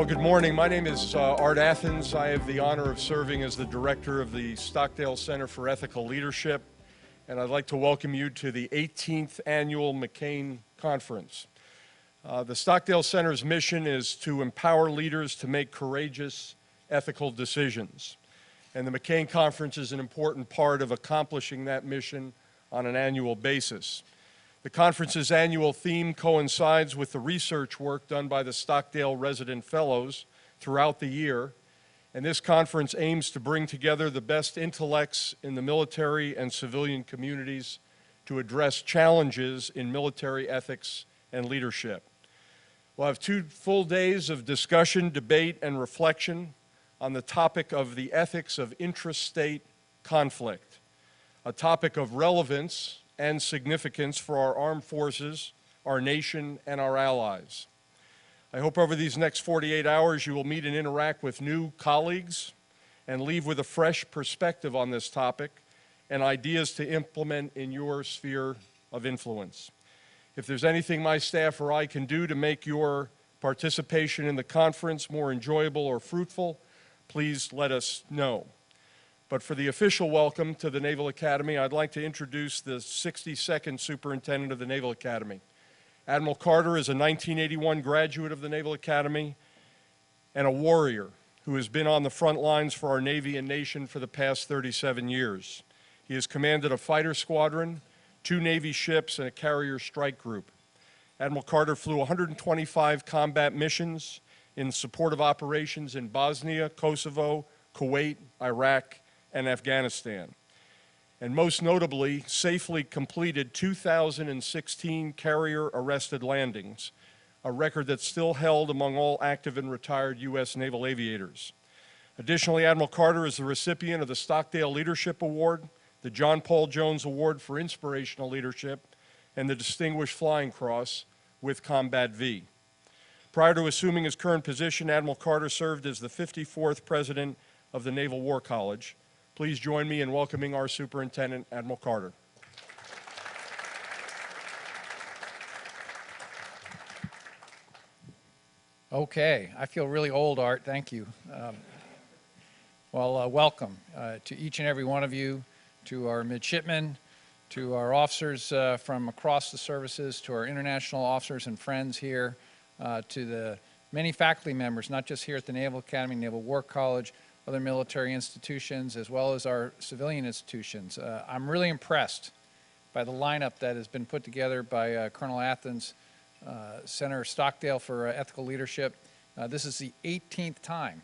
Good morning. My name is Art Athens. I have the honor of serving as the director of the Stockdale Center for Ethical Leadership, and I'd like to welcome you to the 18th Annual McCain Conference. The Stockdale Center's mission is to empower leaders to make courageous, ethical decisions. And the McCain Conference is an important part of accomplishing that mission on an annual basis. The conference's annual theme coincides with the research work done by the Stockdale resident fellows throughout the year, and this conference aims to bring together the best intellects in the military and civilian communities to address challenges in military ethics and leadership. We'll have 2 full days of discussion, debate, and reflection on the topic of the ethics of intrastate conflict, a topic of relevance and significance for our armed forces, our nation, and our allies. I hope over these next 48 hours you will meet and interact with new colleagues and leave with a fresh perspective on this topic and ideas to implement in your sphere of influence. If there's anything my staff or I can do to make your participation in the conference more enjoyable or fruitful, please let us know. But for the official welcome to the Naval Academy, I'd like to introduce the 62nd Superintendent of the Naval Academy. Admiral Carter is a 1981 graduate of the Naval Academy and a warrior who has been on the front lines for our Navy and nation for the past 37 years. He has commanded a fighter squadron, 2 Navy ships, and a carrier strike group. Admiral Carter flew 125 combat missions in support of operations in Bosnia, Kosovo, Kuwait, Iraq, and Afghanistan, and most notably safely completed 2,016 carrier-arrested landings, a record that's still held among all active and retired U.S. naval aviators. Additionally, Admiral Carter is the recipient of the Stockdale Leadership Award, the John Paul Jones Award for Inspirational Leadership, and the Distinguished Flying Cross with Combat V. Prior to assuming his current position, Admiral Carter served as the 54th President of the Naval War College. Please join me in welcoming our Superintendent, Admiral Carter. Okay, I feel really old, Art, thank you. Welcome to each and every one of you, to our midshipmen, to our officers from across the services, to our international officers and friends here, to the many faculty members, not just here at the Naval Academy, Naval War College, other military institutions, as well as our civilian institutions. I'm really impressed by the lineup that has been put together by Colonel Athens, Senator Stockdale for Ethical Leadership. This is the 18th time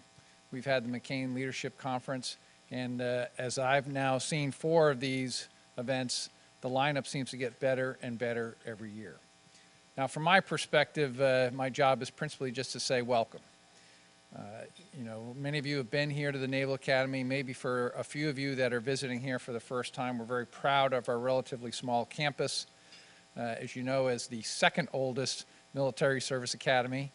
we've had the McCain Leadership Conference, and as I've now seen 4 of these events, the lineup seems to get better and better every year. Now, from my perspective, my job is principally just to say welcome. You know, many of you have been here to the Naval Academy. Maybe for a few of you that are visiting here for the first time, we're very proud of our relatively small campus. As you know, as the 2nd oldest military service academy,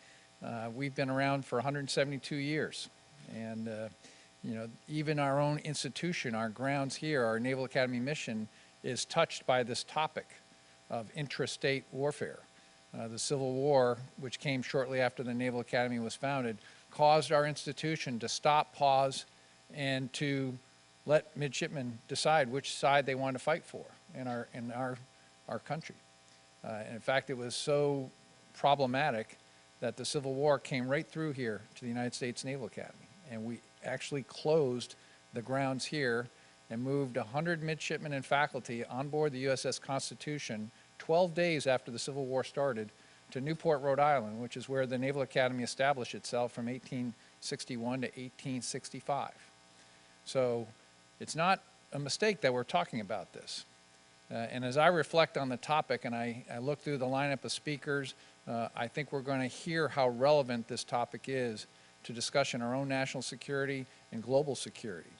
we've been around for 172 years. And, you know, even our own institution, our grounds here, our Naval Academy mission is touched by this topic of intrastate warfare. The Civil War, which came shortly after the Naval Academy was founded, caused our institution to stop, pause, and to let midshipmen decide which side they wanted to fight for in our country. And in fact, it was so problematic that the Civil War came right through here to the United States Naval Academy. And we actually closed the grounds here and moved 100 midshipmen and faculty on board the USS Constitution 12 days after the Civil War started to Newport, Rhode Island, which is where the Naval Academy established itself from 1861 to 1865. So it's not a mistake that we're talking about this. And as I reflect on the topic and I look through the lineup of speakers, I think we're going to hear how relevant this topic is to discussion our own national security and global security.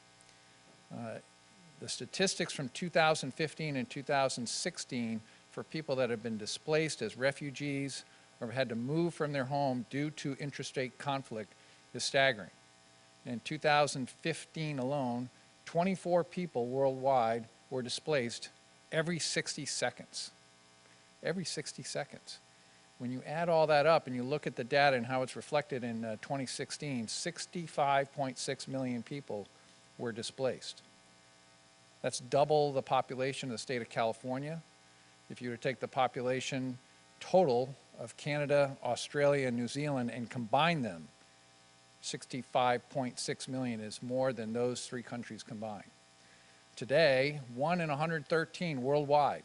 The statistics from 2015 and 2016 for people that have been displaced as refugees or have had to move from their home due to intrastate conflict is staggering. In 2015 alone, 24 people worldwide were displaced every 60 seconds. Every 60 seconds. When you add all that up and you look at the data and how it's reflected in 2016, 65.6 million people were displaced. That's double the population of the state of California. If you were to take the population total of Canada, Australia, and New Zealand and combine them, 65.6 million is more than those three countries combined. Today, 1 in 113 worldwide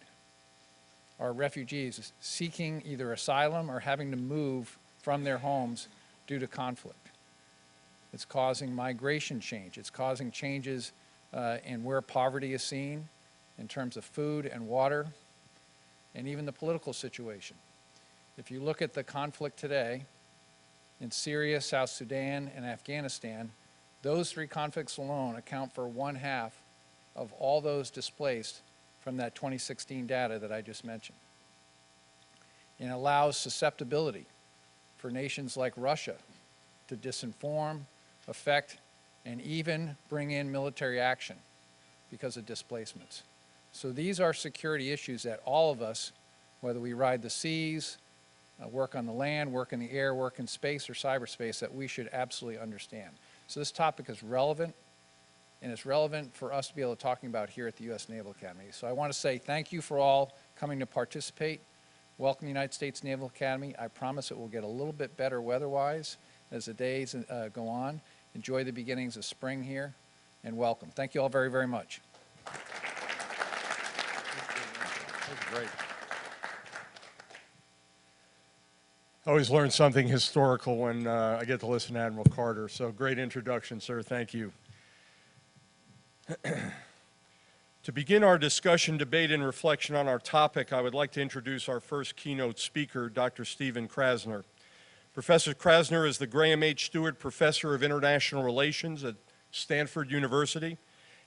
are refugees seeking either asylum or having to move from their homes due to conflict. It's causing migration change. It's causing changes in where poverty is seen in terms of food and water, and even the political situation. If you look at the conflict today in Syria, South Sudan, and Afghanistan, those three conflicts alone account for 1/2 of all those displaced from that 2016 data that I just mentioned. And it allows susceptibility for nations like Russia to disinform, affect, and even bring in military action because of displacements. So these are security issues that all of us, whether we ride the seas, work on the land, work in the air, work in space or cyberspace, that we should absolutely understand. So this topic is relevant, and it's relevant for us to be able to talking about here at the U.S. Naval Academy. So I want to say thank you for all coming to participate. Welcome to the United States Naval Academy. I promise it will get a little bit better weather-wise as the days go on. Enjoy the beginnings of spring here, and welcome. Thank you all very, very much. That's great. I always learn something historical when I get to listen to Admiral Carter. So great introduction, sir. Thank you. To begin our discussion, debate, and reflection on our topic, I would like to introduce our first keynote speaker, Dr. Stephen Krasner. Professor Krasner is the Graham H. Stewart Professor of International Relations at Stanford University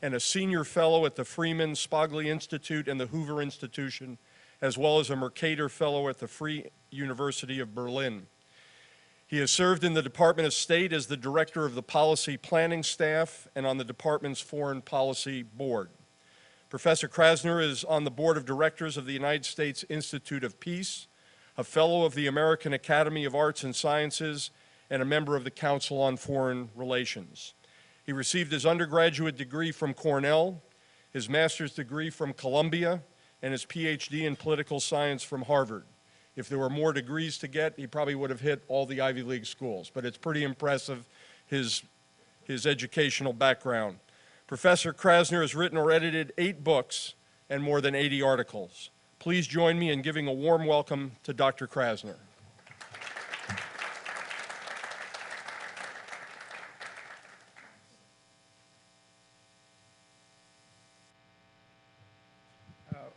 and a senior fellow at the Freeman Spogli Institute and the Hoover Institution, as well as a Mercator Fellow at the Free University of Berlin. He has served in the Department of State as the Director of the Policy Planning Staff and on the Department's Foreign Policy Board. Professor Krasner is on the Board of Directors of the United States Institute of Peace, a Fellow of the American Academy of Arts and Sciences, and a member of the Council on Foreign Relations. He received his undergraduate degree from Cornell, his master's degree from Columbia, and his PhD in political science from Harvard. If there were more degrees to get, he probably would have hit all the Ivy League schools, but it's pretty impressive, his educational background. Professor Krasner has written or edited 8 books and more than 80 articles. Please join me in giving a warm welcome to Dr. Krasner.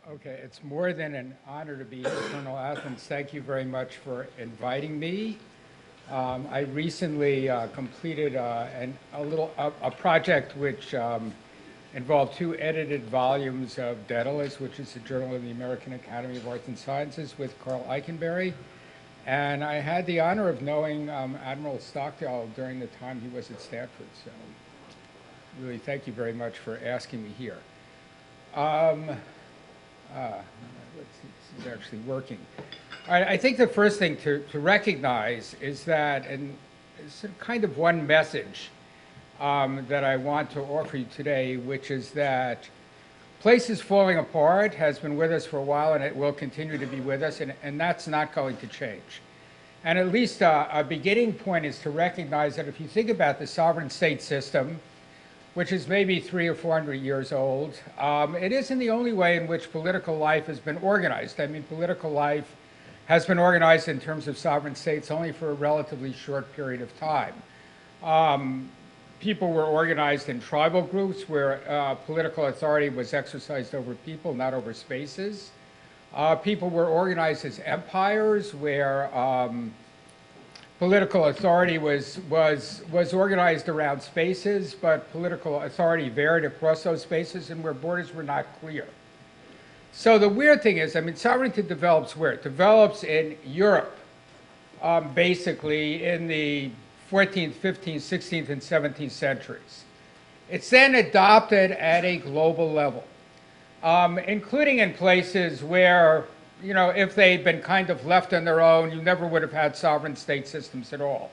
Okay, it's more than an honor to be here, Colonel Athens. Thank you very much for inviting me. I recently completed a project which involved 2 edited volumes of Daedalus, which is a journal of the American Academy of Arts and Sciences, with Carl Eichenberry. And I had the honor of knowing Admiral Stockdale during the time he was at Stanford. So really, thank you very much for asking me here. Let's see, this is actually working. All right, I think the first thing to recognize is that, and it's kind of one message that I want to offer you today, which is that places falling apart has been with us for a while, and it will continue to be with us, and that's not going to change. And at least a beginning point is to recognize that if you think about the sovereign state system, which is maybe 300 or 400 years old, it isn't the only way in which political life has been organized. I mean, political life has been organized in terms of sovereign states only for a relatively short period of time. People were organized in tribal groups where political authority was exercised over people, not over spaces. People were organized as empires where political authority was organized around spaces, but political authority varied across those spaces and where borders were not clear. So the weird thing is, I mean, sovereignty develops where? It develops in Europe, basically in the 14th, 15th, 16th, and 17th centuries. It's then adopted at a global level, including in places where you know, if they'd been kind of left on their own, you never would have had sovereign state systems at all.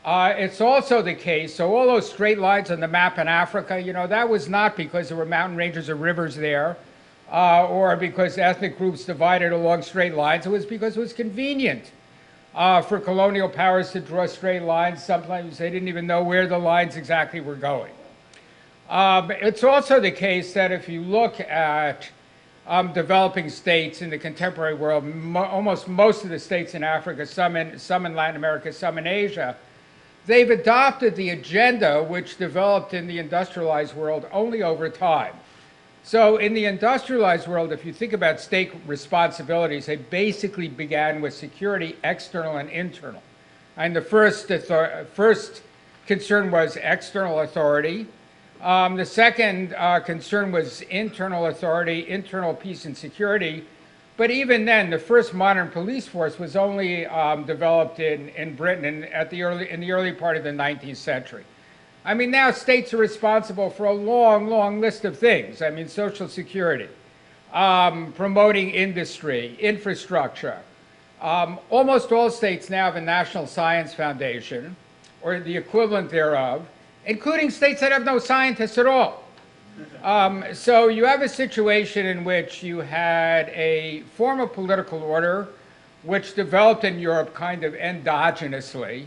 It's also the case, so all those straight lines on the map in Africa, you know, that was not because there were mountain ranges or rivers there, or because ethnic groups divided along straight lines. It was because it was convenient for colonial powers to draw straight lines. Sometimes they didn't even know where the lines exactly were going. It's also the case that if you look at developing states in the contemporary world, almost most of the states in Africa, some in Latin America, some in Asia, they've adopted the agenda which developed in the industrialized world only over time. So in the industrialized world, if you think about state responsibilities, they basically began with security, external and internal. And the first concern was external authority. The second concern was internal authority, internal peace and security. But even then, the first modern police force was only developed in Britain in the early part of the 19th century. I mean, now states are responsible for a long, long list of things. I mean, social security, promoting industry, infrastructure. Almost all states now have a National Science Foundation, or the equivalent thereof, including states that have no scientists at all. So you have a situation in which you had a form of political order which developed in Europe kind of endogenously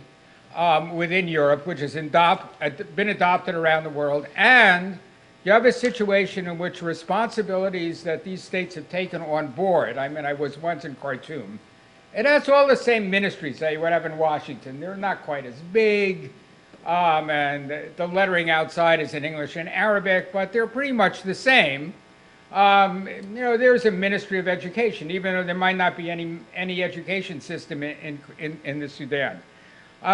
within Europe, which has been adopted around the world, and you have a situation in which responsibilities that these states have taken on board. I mean, I was once in Khartoum. It has all the same ministries that you would have in Washington. They're not quite as big. And the lettering outside is in English and Arabic, but they're pretty much the same. You know, there's a Ministry of Education, even though there might not be any education system in the Sudan.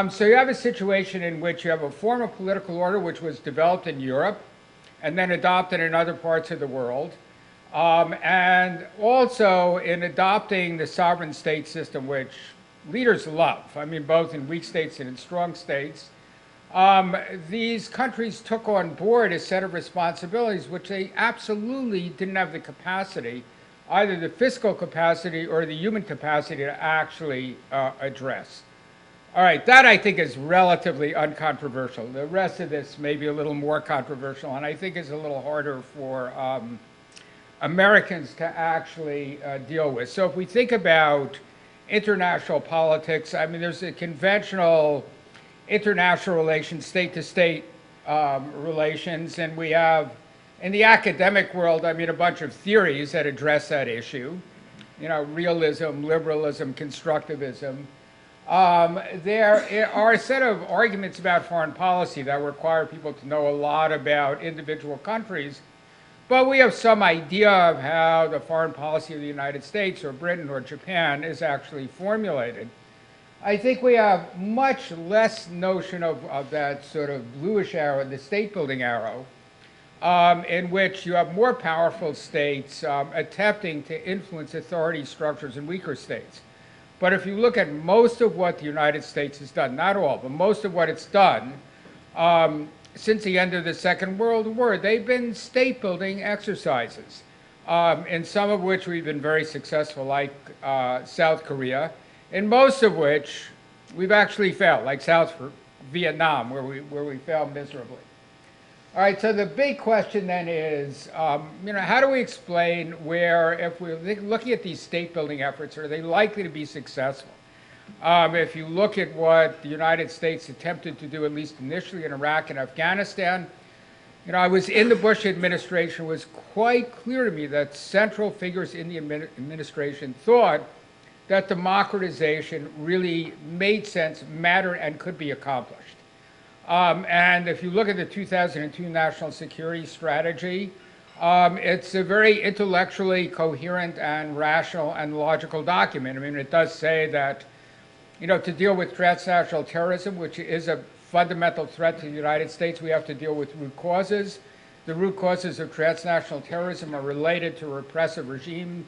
So you have a situation in which you have a form of political order which was developed in Europe and then adopted in other parts of the world. And also in adopting the sovereign state system, which leaders love, I mean, both in weak states and in strong states. These countries took on board a set of responsibilities which they absolutely didn't have the capacity, either the fiscal capacity or the human capacity to actually address. All right, that I think is relatively uncontroversial. The rest of this may be a little more controversial, and I think is a little harder for Americans to actually deal with. So if we think about international politics, I mean, there's a conventional international relations, state-to-state relations, and we have, in the academic world, I mean, a bunch of theories that address that issue. You know, realism, liberalism, constructivism. There are a set of arguments about foreign policy that require people to know a lot about individual countries, but we have some idea of how the foreign policy of the United States or Britain or Japan is actually formulated. I think we have much less notion of that sort of bluish arrow, the state-building arrow, in which you have more powerful states attempting to influence authority structures in weaker states. But if you look at most of what the United States has done, not all, but most of what it's done since the end of the Second World War, they've been state-building exercises, in some of which we've been very successful, like South Korea, in most of which we've actually failed, like South Vietnam, where we failed miserably. All right, so the big question then is, you know, how do we explain where, if we're looking at these state-building efforts, are they likely to be successful? If you look at what the United States attempted to do, at least initially in Iraq and Afghanistan, you know, I was in the Bush administration. It was quite clear to me that central figures in the administration thought that democratization really made sense, mattered, and could be accomplished. And if you look at the 2002 National Security Strategy, it's a very intellectually coherent and rational and logical document. I mean, it does say that, you know, to deal with transnational terrorism, which is a fundamental threat to the United States, we have to deal with root causes. The root causes of transnational terrorism are related to repressive regimes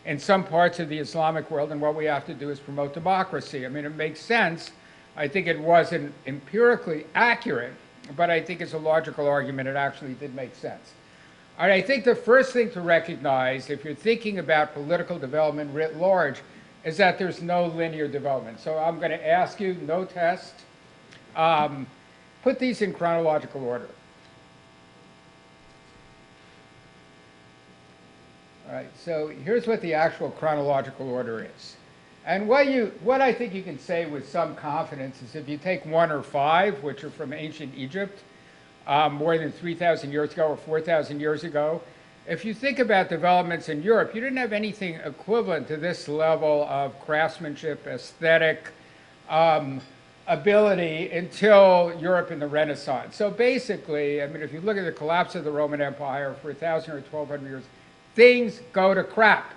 in some parts of the Islamic world, and what we have to do is promote democracy. I mean, it makes sense. I think it wasn't empirically accurate, but I think it's a logical argument. It actually did make sense. All right, I think the first thing to recognize, if you're thinking about political development writ large, is that there's no linear development. So I'm going to ask you, no test, put these in chronological order. All right, so here's what the actual chronological order is. And what I think you can say with some confidence is if you take 1 or 5, which are from ancient Egypt, more than 3,000 years ago or 4,000 years ago, if you think about developments in Europe, you didn't have anything equivalent to this level of craftsmanship, aesthetic, ability until Europe in the Renaissance. So basically, I mean, if you look at the collapse of the Roman Empire for 1,000 or 1,200 years, things go to crap.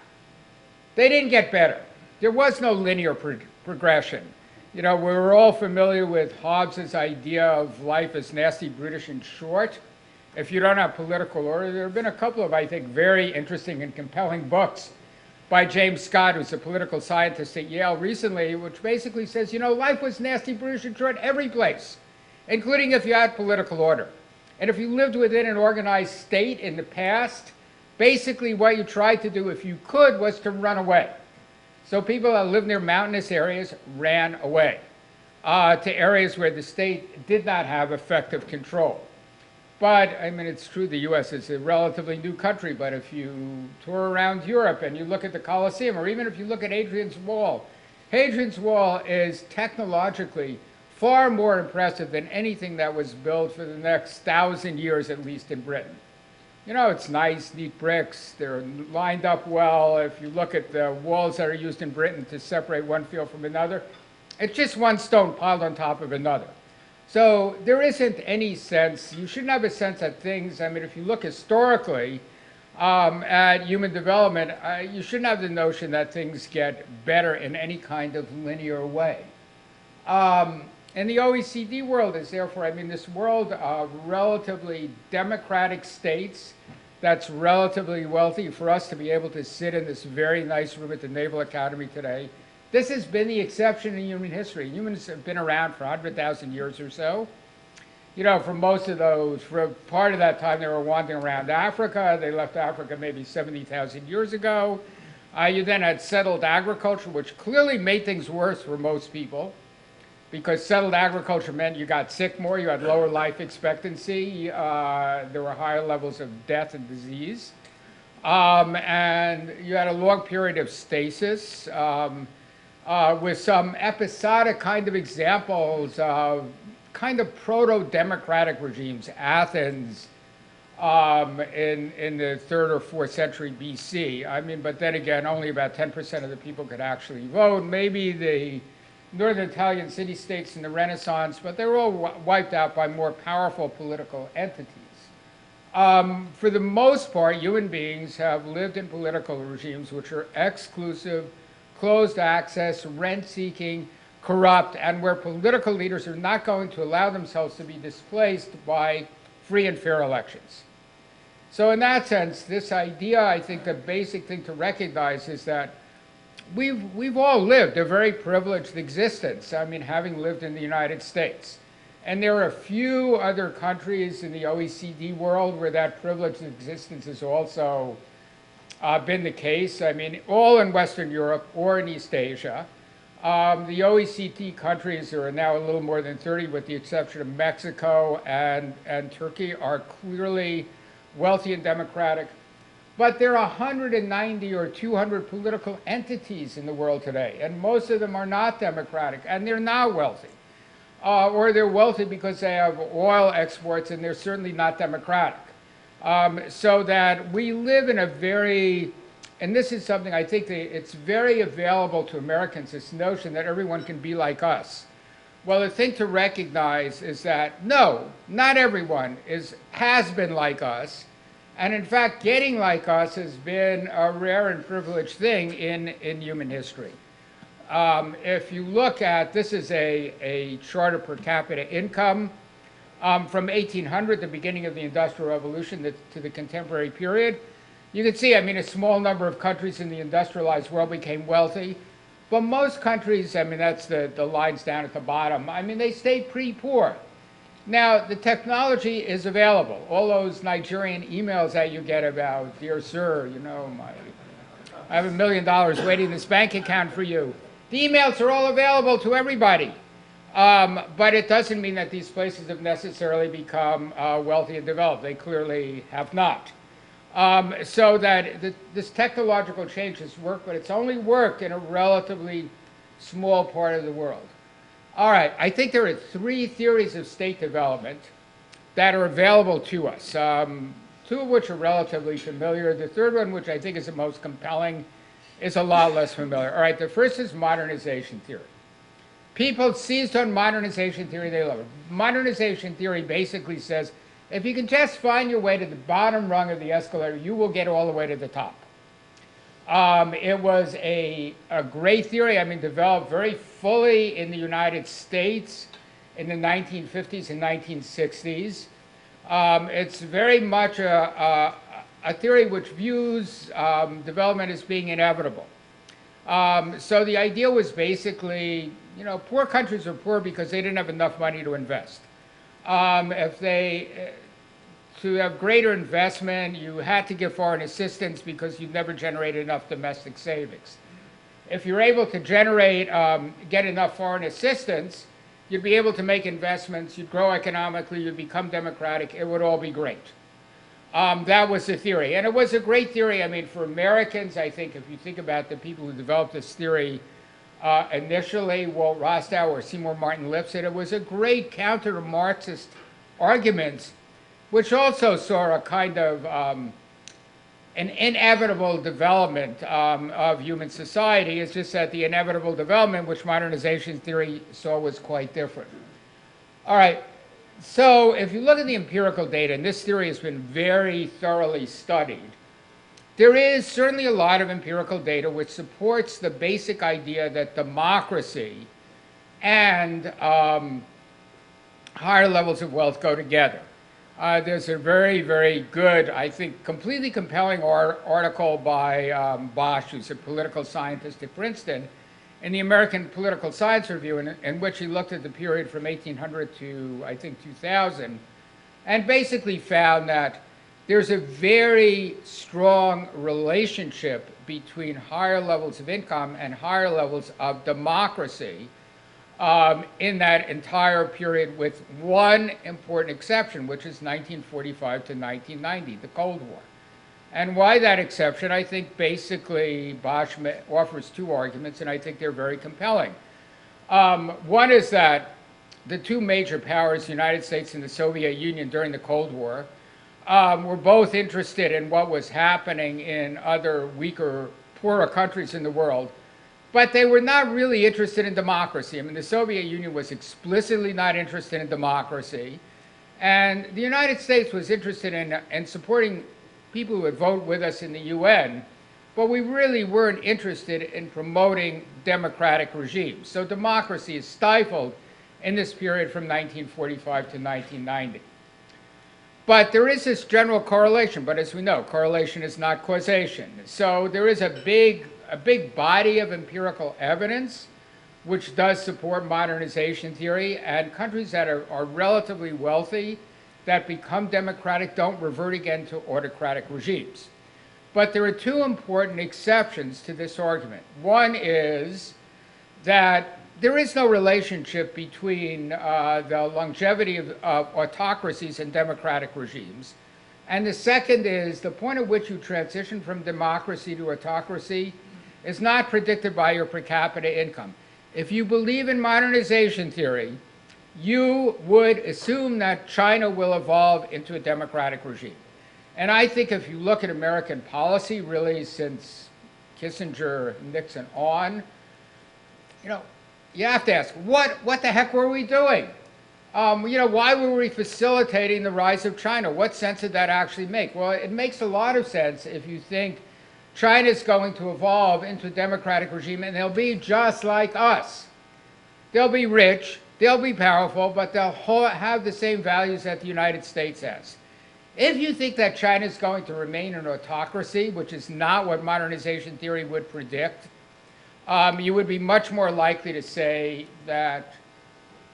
They didn't get better. There was no linear progression. You know, we're all familiar with Hobbes's idea of life as nasty, brutish, and short. If you don't have political order, there have been a couple of, I think, very interesting and compelling books by James Scott, who's a political scientist at Yale recently, which basically says, you know, life was nasty, brutish, and short every place, including if you had political order. And if you lived within an organized state in the past, basically what you tried to do, if you could, was to run away. So people that lived near mountainous areas ran away to areas where the state did not have effective control. But, I mean, it's true the U.S. is a relatively new country, but if you tour around Europe and you look at the Colosseum, or even if you look at Hadrian's Wall is technologically far more impressive than anything that was built for the next 1,000 years, at least in Britain. You know, it's nice, neat bricks. They're lined up well. If you look at the walls that are used in Britain to separate one field from another, it's just one stone piled on top of another. So there isn't any sense, you shouldn't have a sense that things, I mean, if you look historically at human development, you shouldn't have the notion that things get better in any kind of linear way. And the OECD world is therefore, I mean, this world of relatively democratic states that's relatively wealthy for us to be able to sit in this very nice room at the Naval Academy today. This has been the exception in human history. Humans have been around for 100,000 years or so. You know, for most of those, for part of that time, they were wandering around Africa. They left Africa maybe 70,000 years ago. You then had settled agriculture, which clearly made things worse for most people, because settled agriculture meant you got sick more, you had lower life expectancy, there were higher levels of death and disease, and you had a long period of stasis, with some episodic kind of examples of kind of proto-democratic regimes. Athens in the 3rd or 4th century BC. I mean, but then again, only about 10% of the people could actually vote. Maybe the northern Italian city-states in the Renaissance, but they were all wiped out by more powerful political entities. For the most part, human beings have lived in political regimes which are exclusive, closed access, rent-seeking, corrupt, and where political leaders are not going to allow themselves to be displaced by free and fair elections. So in that sense, this idea, I think the basic thing to recognize is that we've all lived a very privileged existence, I mean, having lived in the United States. And there are a few other countries in the OECD world where that privileged existence has also been the case. I mean, all in Western Europe or in East Asia. The OECD countries, there are now a little more than 30, with the exception of Mexico and Turkey, are clearly wealthy and democratic. But there are 190 or 200 political entities in the world today, and most of them are not democratic, and they're not wealthy. Or they're wealthy because they have oil exports, and they're certainly not democratic. So that we live in a very, and this is something I think it's very available to Americans, this notion that everyone can be like us. Well, the thing to recognize is that, no, not everyone has been like us. And in fact, getting like us has been a rare and privileged thing in human history. If you look at, this is a chart of per capita income from 1800, the beginning of the Industrial Revolution, to the contemporary period. You can see, I mean, a small number of countries in the industrialized world became wealthy. But most countries, I mean, that's the lines down at the bottom, I mean, they stayed pretty poor. Now, the technology is available. All those Nigerian emails that you get about, dear sir, you know, I have $1 million waiting in this bank account for you. The emails are all available to everybody. But it doesn't mean that these places have necessarily become wealthy and developed. They clearly have not. So that this technological change has worked, but it's only worked in a relatively small part of the world. All right, I think there are 3 theories of state development that are available to us, 2 of which are relatively familiar. The third one, which I think is the most compelling, is a lot less familiar. All right, the first is modernization theory. People seized on modernization theory, they love it. Modernization theory basically says, if you can just find your way to the bottom rung of the escalator, you will get all the way to the top. It was a great theory, I mean, developed very fully in the United States in the 1950s and 1960s. It's very much a theory which views development as being inevitable. So the idea was basically, you know, poor countries are poor because they didn't have enough money to invest. To have greater investment, you had to give foreign assistance because you'd never generated enough domestic savings. If you're able to get enough foreign assistance, you'd be able to make investments, you'd grow economically, you'd become democratic, it would all be great. That was the theory. And it was a great theory. I mean, for Americans, I think, if you think about the people who developed this theory initially, Walt Rostow or Seymour Martin Lipset, it was a great counter to Marxist arguments, which also saw a kind of an inevitable development of human society. It's just that the inevitable development, which modernization theory saw, was quite different. All right. So if you look at the empirical data, and this theory has been very thoroughly studied, there is certainly a lot of empirical data which supports the basic idea that democracy and higher levels of wealth go together. There's a very, very good, I think, completely compelling article by Bosch, who's a political scientist at Princeton, in the American Political Science Review, in which he looked at the period from 1800 to, I think, 2000, and basically found that there's a very strong relationship between higher levels of income and higher levels of democracy in that entire period, with one important exception, which is 1945 to 1990, the Cold War. And why that exception? I think basically Bosch offers 2 arguments, and I think they're very compelling. One is that the 2 major powers, the United States and the Soviet Union during the Cold War, were both interested in what was happening in other weaker, poorer countries in the world, but they were not really interested in democracy. I mean, the Soviet Union was explicitly not interested in democracy, and the United States was interested in supporting people who would vote with us in the UN, but we really weren't interested in promoting democratic regimes. So democracy is stifled in this period from 1945 to 1990. But there is this general correlation, but as we know, correlation is not causation. So there is a big body of empirical evidence which does support modernization theory, and countries that are relatively wealthy that become democratic don't revert again to autocratic regimes. But there are 2 important exceptions to this argument. One is that there is no relationship between the longevity of autocracies and democratic regimes. And the second is the point at which you transition from democracy to autocracy is not predicted by your per capita income. If you believe in modernization theory, you would assume that China will evolve into a democratic regime. And I think if you look at American policy, really since Kissinger, Nixon on, you know, you have to ask, what the heck were we doing? You know, why were we facilitating the rise of China? What sense did that actually make? Well, it makes a lot of sense if you think China's going to evolve into a democratic regime, and they'll be just like us. They'll be rich, they'll be powerful, but they'll have the same values that the United States has. If you think that China is going to remain an autocracy, which is not what modernization theory would predict, you would be much more likely to say that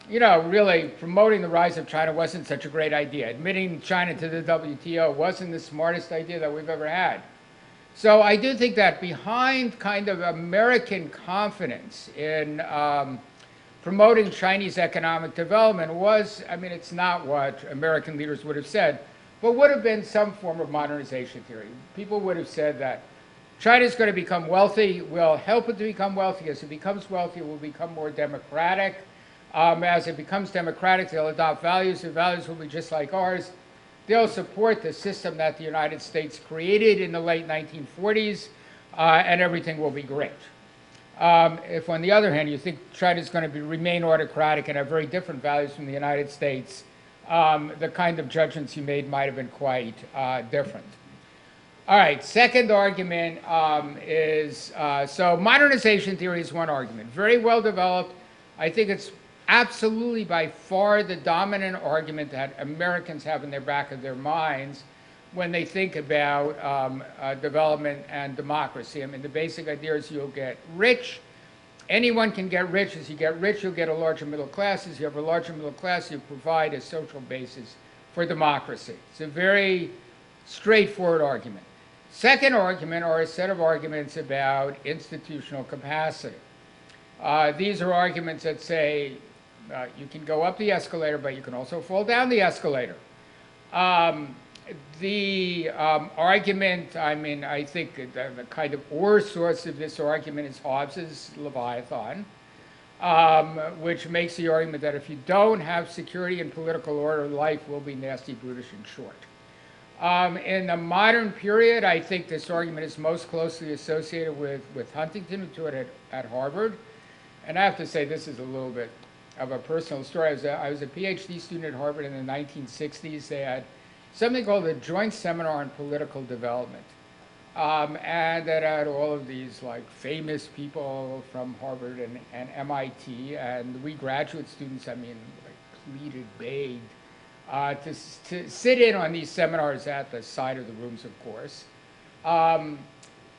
really promoting the rise of China wasn't such a great idea. Admitting China to the WTO wasn't the smartest idea that we've ever had. So I do think that behind kind of American confidence in promoting Chinese economic development was, it's not what American leaders would have said, but would have been some form of modernization theory. People would have said that China's going to become wealthy, we'll help it to become wealthy. As it becomes wealthy, it will become more democratic. As it becomes democratic, they'll adopt values. The values will be just like ours. They'll support the system that the United States created in the late 1940s, and everything will be great. If, on the other hand, you think China's going to remain autocratic and have very different values from the United States, the kind of judgments you made might have been quite different. All right, second argument is, so modernization theory is one argument. Very well developed. I think it's absolutely by far the dominant argument that Americans have in the back of their minds when they think about development and democracy. The basic idea is you'll get rich. Anyone can get rich. As you get rich, you'll get a larger middle class. As you have a larger middle class, you provide a social basis for democracy. It's a very straightforward argument. Second argument are a set of arguments about institutional capacity. These are arguments that say you can go up the escalator, but you can also fall down the escalator. The argument, I think the kind of ore source of this argument is Hobbes's Leviathan, which makes the argument that if you don't have security and political order, life will be nasty, brutish, and short. In the modern period, I think this argument is most closely associated with Huntington, who taught at Harvard. And I have to say, this is a little bit of a personal story. I was a PhD student at Harvard in the 1960s. They had something called the Joint Seminar on Political Development. And that had all of these famous people from Harvard and MIT. And we graduate students, pleaded, begged, to sit in on these seminars at the side of the rooms, of course.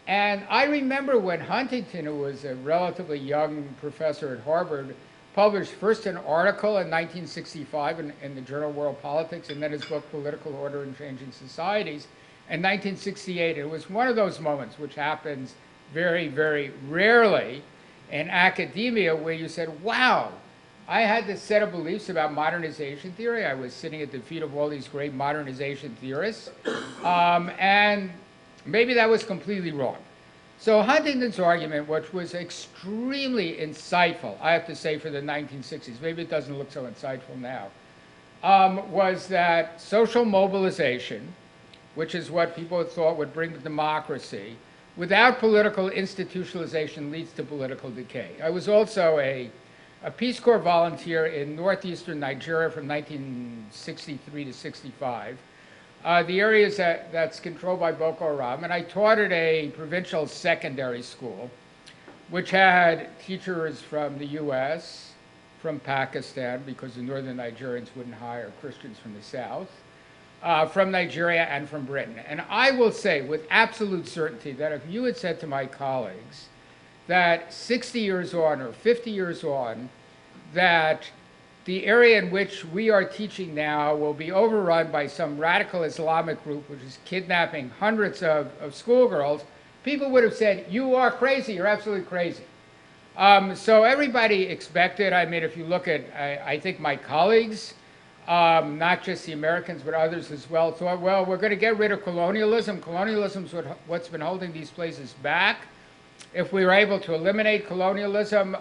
And I remember when Huntington, who was a relatively young professor at Harvard, published first an article in 1965 in the journal World Politics, and then his book Political Order in Changing Societies in 1968. It was one of those moments which happens very, very rarely in academia where you said, wow, I had this set of beliefs about modernization theory. I was sitting at the feet of all these great modernization theorists. And maybe that was completely wrong. So Huntington's argument, which was extremely insightful, I have to say, for the 1960s, maybe it doesn't look so insightful now, was that social mobilization, which is what people thought would bring democracy, without political institutionalization leads to political decay. I was also a Peace Corps volunteer in northeastern Nigeria from 1963 to 65. The areas that's controlled by Boko Haram, and I taught at a provincial secondary school, which had teachers from the US, from Pakistan, because the northern Nigerians wouldn't hire Christians from the south, from Nigeria, and from Britain. And I will say with absolute certainty that if you had said to my colleagues that 60 years on or 50 years on, that the area in which we are teaching now will be overrun by some radical Islamic group which is kidnapping hundreds of schoolgirls, people would have said, you are crazy, you're absolutely crazy. So everybody expected, if you look at, I think my colleagues, not just the Americans but others as well, thought, well, we're going to get rid of colonialism. Colonialism's what's been holding these places back. If we were able to eliminate colonialism,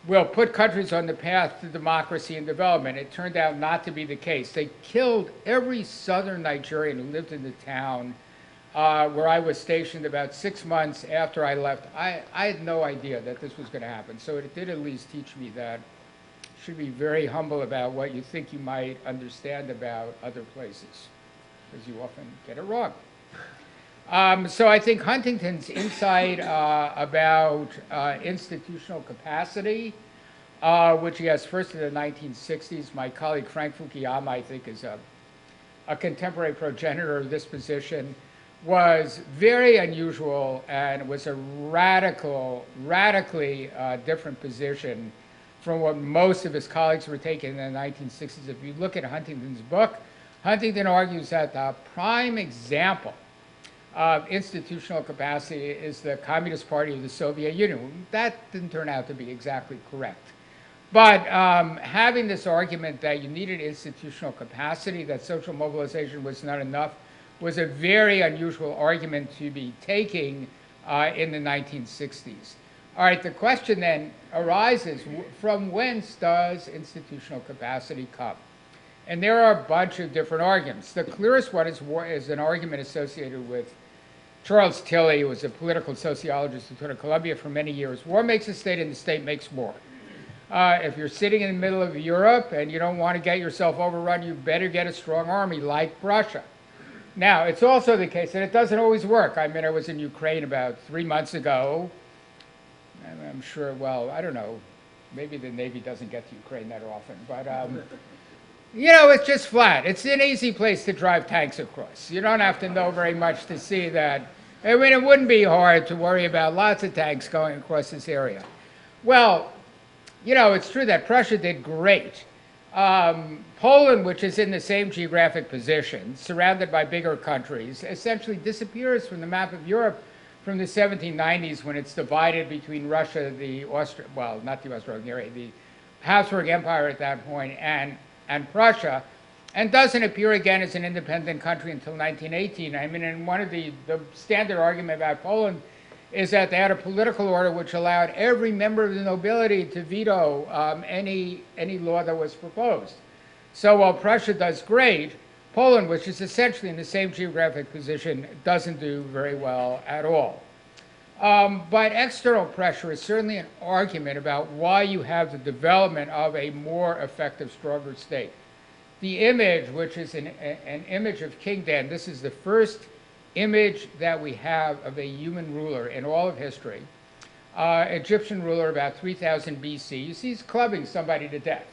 we'll put countries on the path to democracy and development. It turned out not to be the case. They killed every southern Nigerian who lived in the town where I was stationed about 6 months after I left. I had no idea that this was going to happen. So it did at least teach me that you should be very humble about what you think you might understand about other places, because you often get it wrong. So I think Huntington's insight about institutional capacity, which he has first in the 1960s, my colleague Frank Fukuyama, I think, is a contemporary progenitor of this position, was very unusual and was a radically different position from what most of his colleagues were taking in the 1960s. If you look at Huntington's book, Huntington argues that the prime example of institutional capacity is the Communist Party of the Soviet Union. That didn't turn out to be exactly correct. But having this argument that you needed institutional capacity, that social mobilization was not enough, was a very unusual argument to be taking in the 1960s. All right, the question then arises, from whence does institutional capacity come? And there are a bunch of different arguments. The clearest one is an argument associated with Charles Tilly, who was a political sociologist who taught at Columbia for many years. War makes a state and the state makes war. If you're sitting in the middle of Europe and you don't want to get yourself overrun, you better get a strong army like Russia. Now, it's also the case that it doesn't always work. I mean, I was in Ukraine about 3 months ago. I'm sure, well, I don't know, maybe the Navy doesn't get to Ukraine that often, but, you know, it's just flat. It's an easy place to drive tanks across. You don't have to know very much to see that. I mean, it wouldn't be hard to worry about lots of tanks going across this area. Well, you know, it's true that Prussia did great. Poland, which is in the same geographic position, surrounded by bigger countries, essentially disappears from the map of Europe from the 1790s when it's divided between Russia, the not the Austro-Hungarian, the Habsburg Empire at that point, and Prussia, and doesn't appear again as an independent country until 1918. I mean, and one of the standard argument about Poland is that they had a political order which allowed every member of the nobility to veto any law that was proposed. So while Prussia does great, Poland, which is essentially in the same geographic position, doesn't do very well at all. But external pressure is certainly an argument about why you have the development of a more effective, stronger state. The image, which is an image of King Dan, this is the first image that we have of a human ruler in all of history. Egyptian ruler about 3000 BC. You see he's clubbing somebody to death.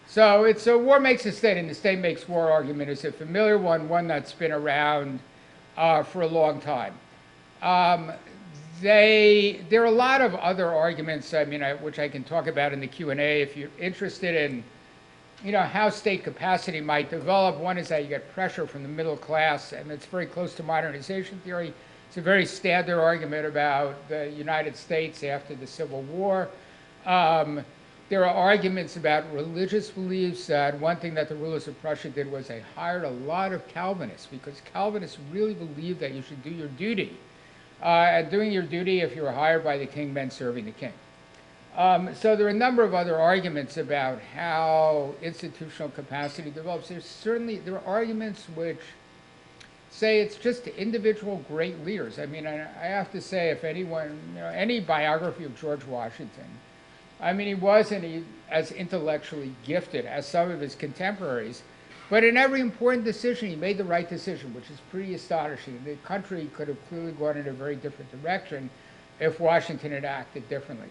So it's a war makes a state and the state makes war argument is a familiar one that's been around for a long time. There are a lot of other arguments, I mean, which I can talk about in the Q&A if you're interested in, you know, how state capacity might develop. One is that you get pressure from the middle class, and it's very close to modernization theory. It's a very standard argument about the United States after the Civil War. There are arguments about religious beliefs. One thing that the rulers of Prussia did was they hired a lot of Calvinists because Calvinists really believed that you should do your duty. And doing your duty, if you were hired by the king, meant serving the king. So there are a number of other arguments about how institutional capacity develops. There are arguments which say it's just individual great leaders. I mean, I have to say, if anyone, you know, any biography of George Washington, I mean, he wasn't as intellectually gifted as some of his contemporaries, but in every important decision, he made the right decision, which is pretty astonishing. The country could have clearly gone in a very different direction if Washington had acted differently.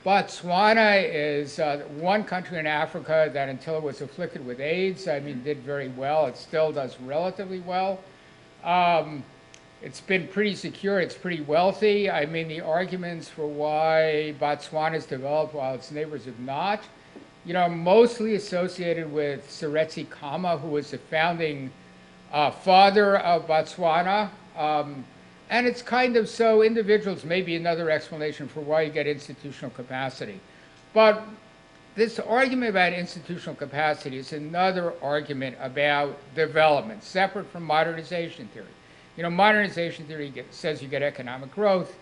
Botswana is one country in Africa that, until it was afflicted with AIDS, I mean, did very well. It still does relatively well. It's been pretty secure. It's pretty wealthy. I mean, the arguments for why Botswana's developed while its neighbors have not, you know, mostly associated with Seretse Khama, who was the founding father of Botswana. And it's kind of so individuals may be another explanation for why you get institutional capacity. But this argument about institutional capacity is another argument about development, separate from modernization theory. You know, modernization theory says you get economic growth,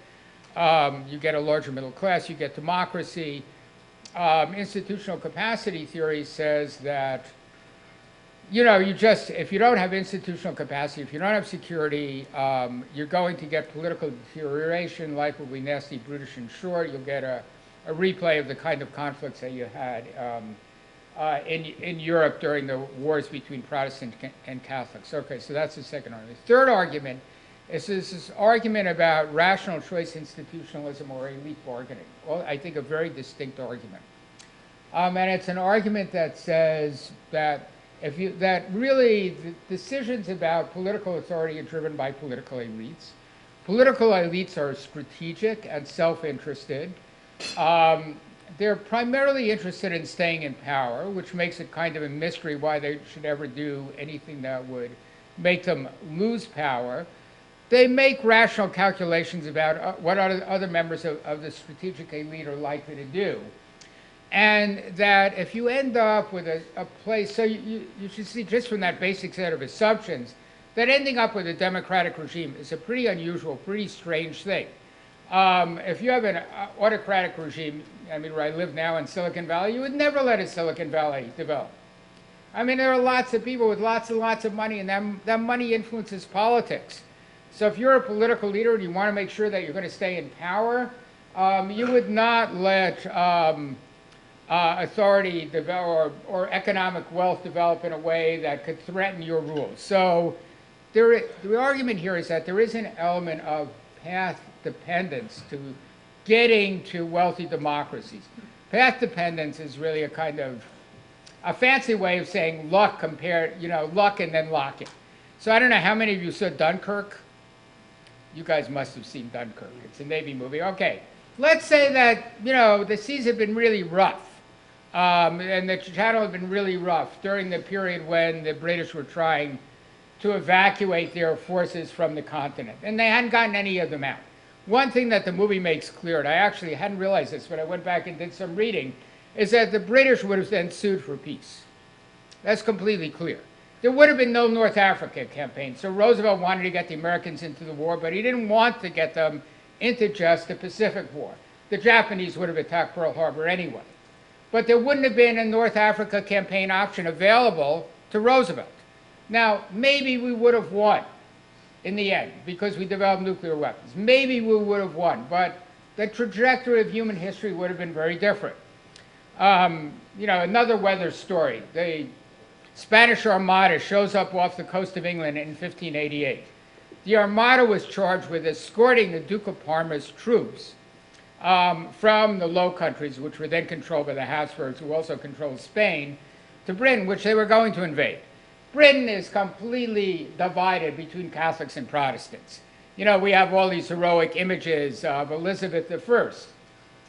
you get a larger middle class, you get democracy. Institutional capacity theory says that, you know, if you don't have institutional capacity, if you don't have security, you're going to get political deterioration. Life will be nasty, brutish, and short. You'll get a replay of the kind of conflicts that you had in Europe during the wars between Protestants and Catholics. Okay, so that's the second argument. The third argument is this argument about rational choice institutionalism or elite bargaining. Well, I think a very distinct argument. And it's an argument that says that really the decisions about political authority are driven by political elites. Political elites are strategic and self-interested. they're primarily interested in staying in power, which makes it kind of a mystery why they should ever do anything that would make them lose power. They make rational calculations about what other members of the strategic elite are likely to do. And that if you end up with a place, so you should see just from that basic set of assumptions, that ending up with a democratic regime is a pretty unusual, pretty strange thing. If you have an autocratic regime, I mean, where I live now in Silicon Valley, you would never let a Silicon Valley develop. I mean, there are lots of people with lots and lots of money, and that money influences politics. So if you're a political leader and you want to make sure that you're going to stay in power, you would not let authority develop or economic wealth develop in a way that could threaten your rule. So the argument here is that there is an element of path dependence to getting to wealthy democracies. Path dependence is really a kind of a fancy way of saying luck compared, luck and then locking. So I don't know how many of you saw Dunkirk. You guys must have seen Dunkirk. It's a Navy movie. Okay. Let's say that, the seas have been really rough. And the channel had been really rough during the period when the British were trying to evacuate their forces from the continent. And they hadn't gotten any of them out. One thing that the movie makes clear, and I actually hadn't realized this, but I went back and did some reading, is that the British would have then sued for peace. That's completely clear. There would have been no North Africa campaign. So Roosevelt wanted to get the Americans into the war, but he didn't want to get them into just the Pacific War. The Japanese would have attacked Pearl Harbor anyway. But there wouldn't have been a North Africa campaign option available to Roosevelt. Now, maybe we would have won in the end because we developed nuclear weapons. Maybe we would have won, but the trajectory of human history would have been very different. Another weather story. The Spanish Armada shows up off the coast of England in 1588. The Armada was charged with escorting the Duke of Parma's troops from the Low Countries, which were then controlled by the Habsburgs, who also controlled Spain, to Britain, which they were going to invade. Britain is completely divided between Catholics and Protestants. We have all these heroic images of Elizabeth I.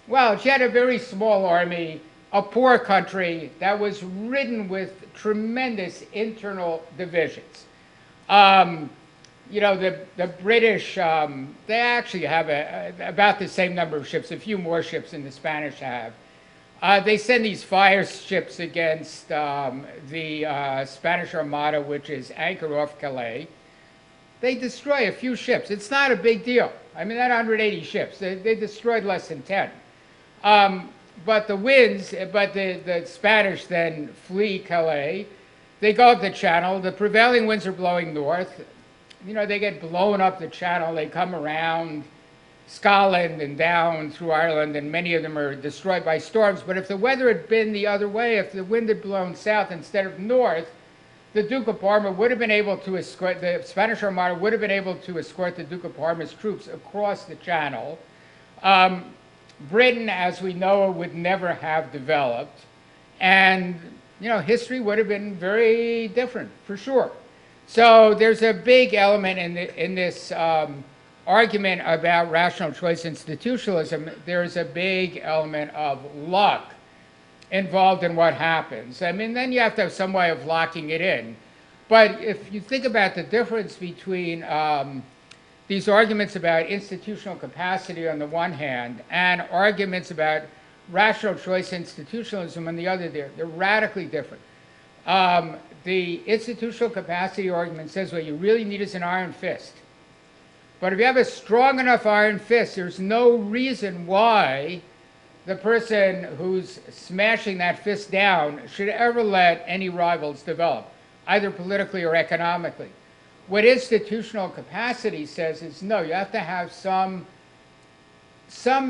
Well, she had a very small army, a poor country that was ridden with tremendous internal divisions. The British, they actually have about the same number of ships, a few more ships than the Spanish have. They send these fire ships against the Spanish Armada, which is anchored off Calais. They destroy a few ships. It's not a big deal. I mean, that 180 ships, they destroyed less than 10. But the Spanish then flee Calais. They go up the Channel. The prevailing winds are blowing north. They get blown up the Channel. They come around Scotland and down through Ireland, and many of them are destroyed by storms. But if the weather had been the other way, if the wind had blown south instead of north, the Duke of Parma would have been able to escort, the Spanish Armada would have been able to escort the Duke of Parma's troops across the Channel. Britain, as we know, would never have developed. And, history would have been very different, for sure. So there's a big element in this argument about rational choice institutionalism. There's a big element of luck involved in what happens. I mean, then you have to have some way of locking it in. But if you think about the difference between these arguments about institutional capacity on the one hand and arguments about rational choice institutionalism on the other, they're radically different. The institutional capacity argument says what you really need is an iron fist. But if you have a strong enough iron fist, there's no reason why the person who's smashing that fist down should ever let any rivals develop, either politically or economically. What institutional capacity says is, no, you have to have some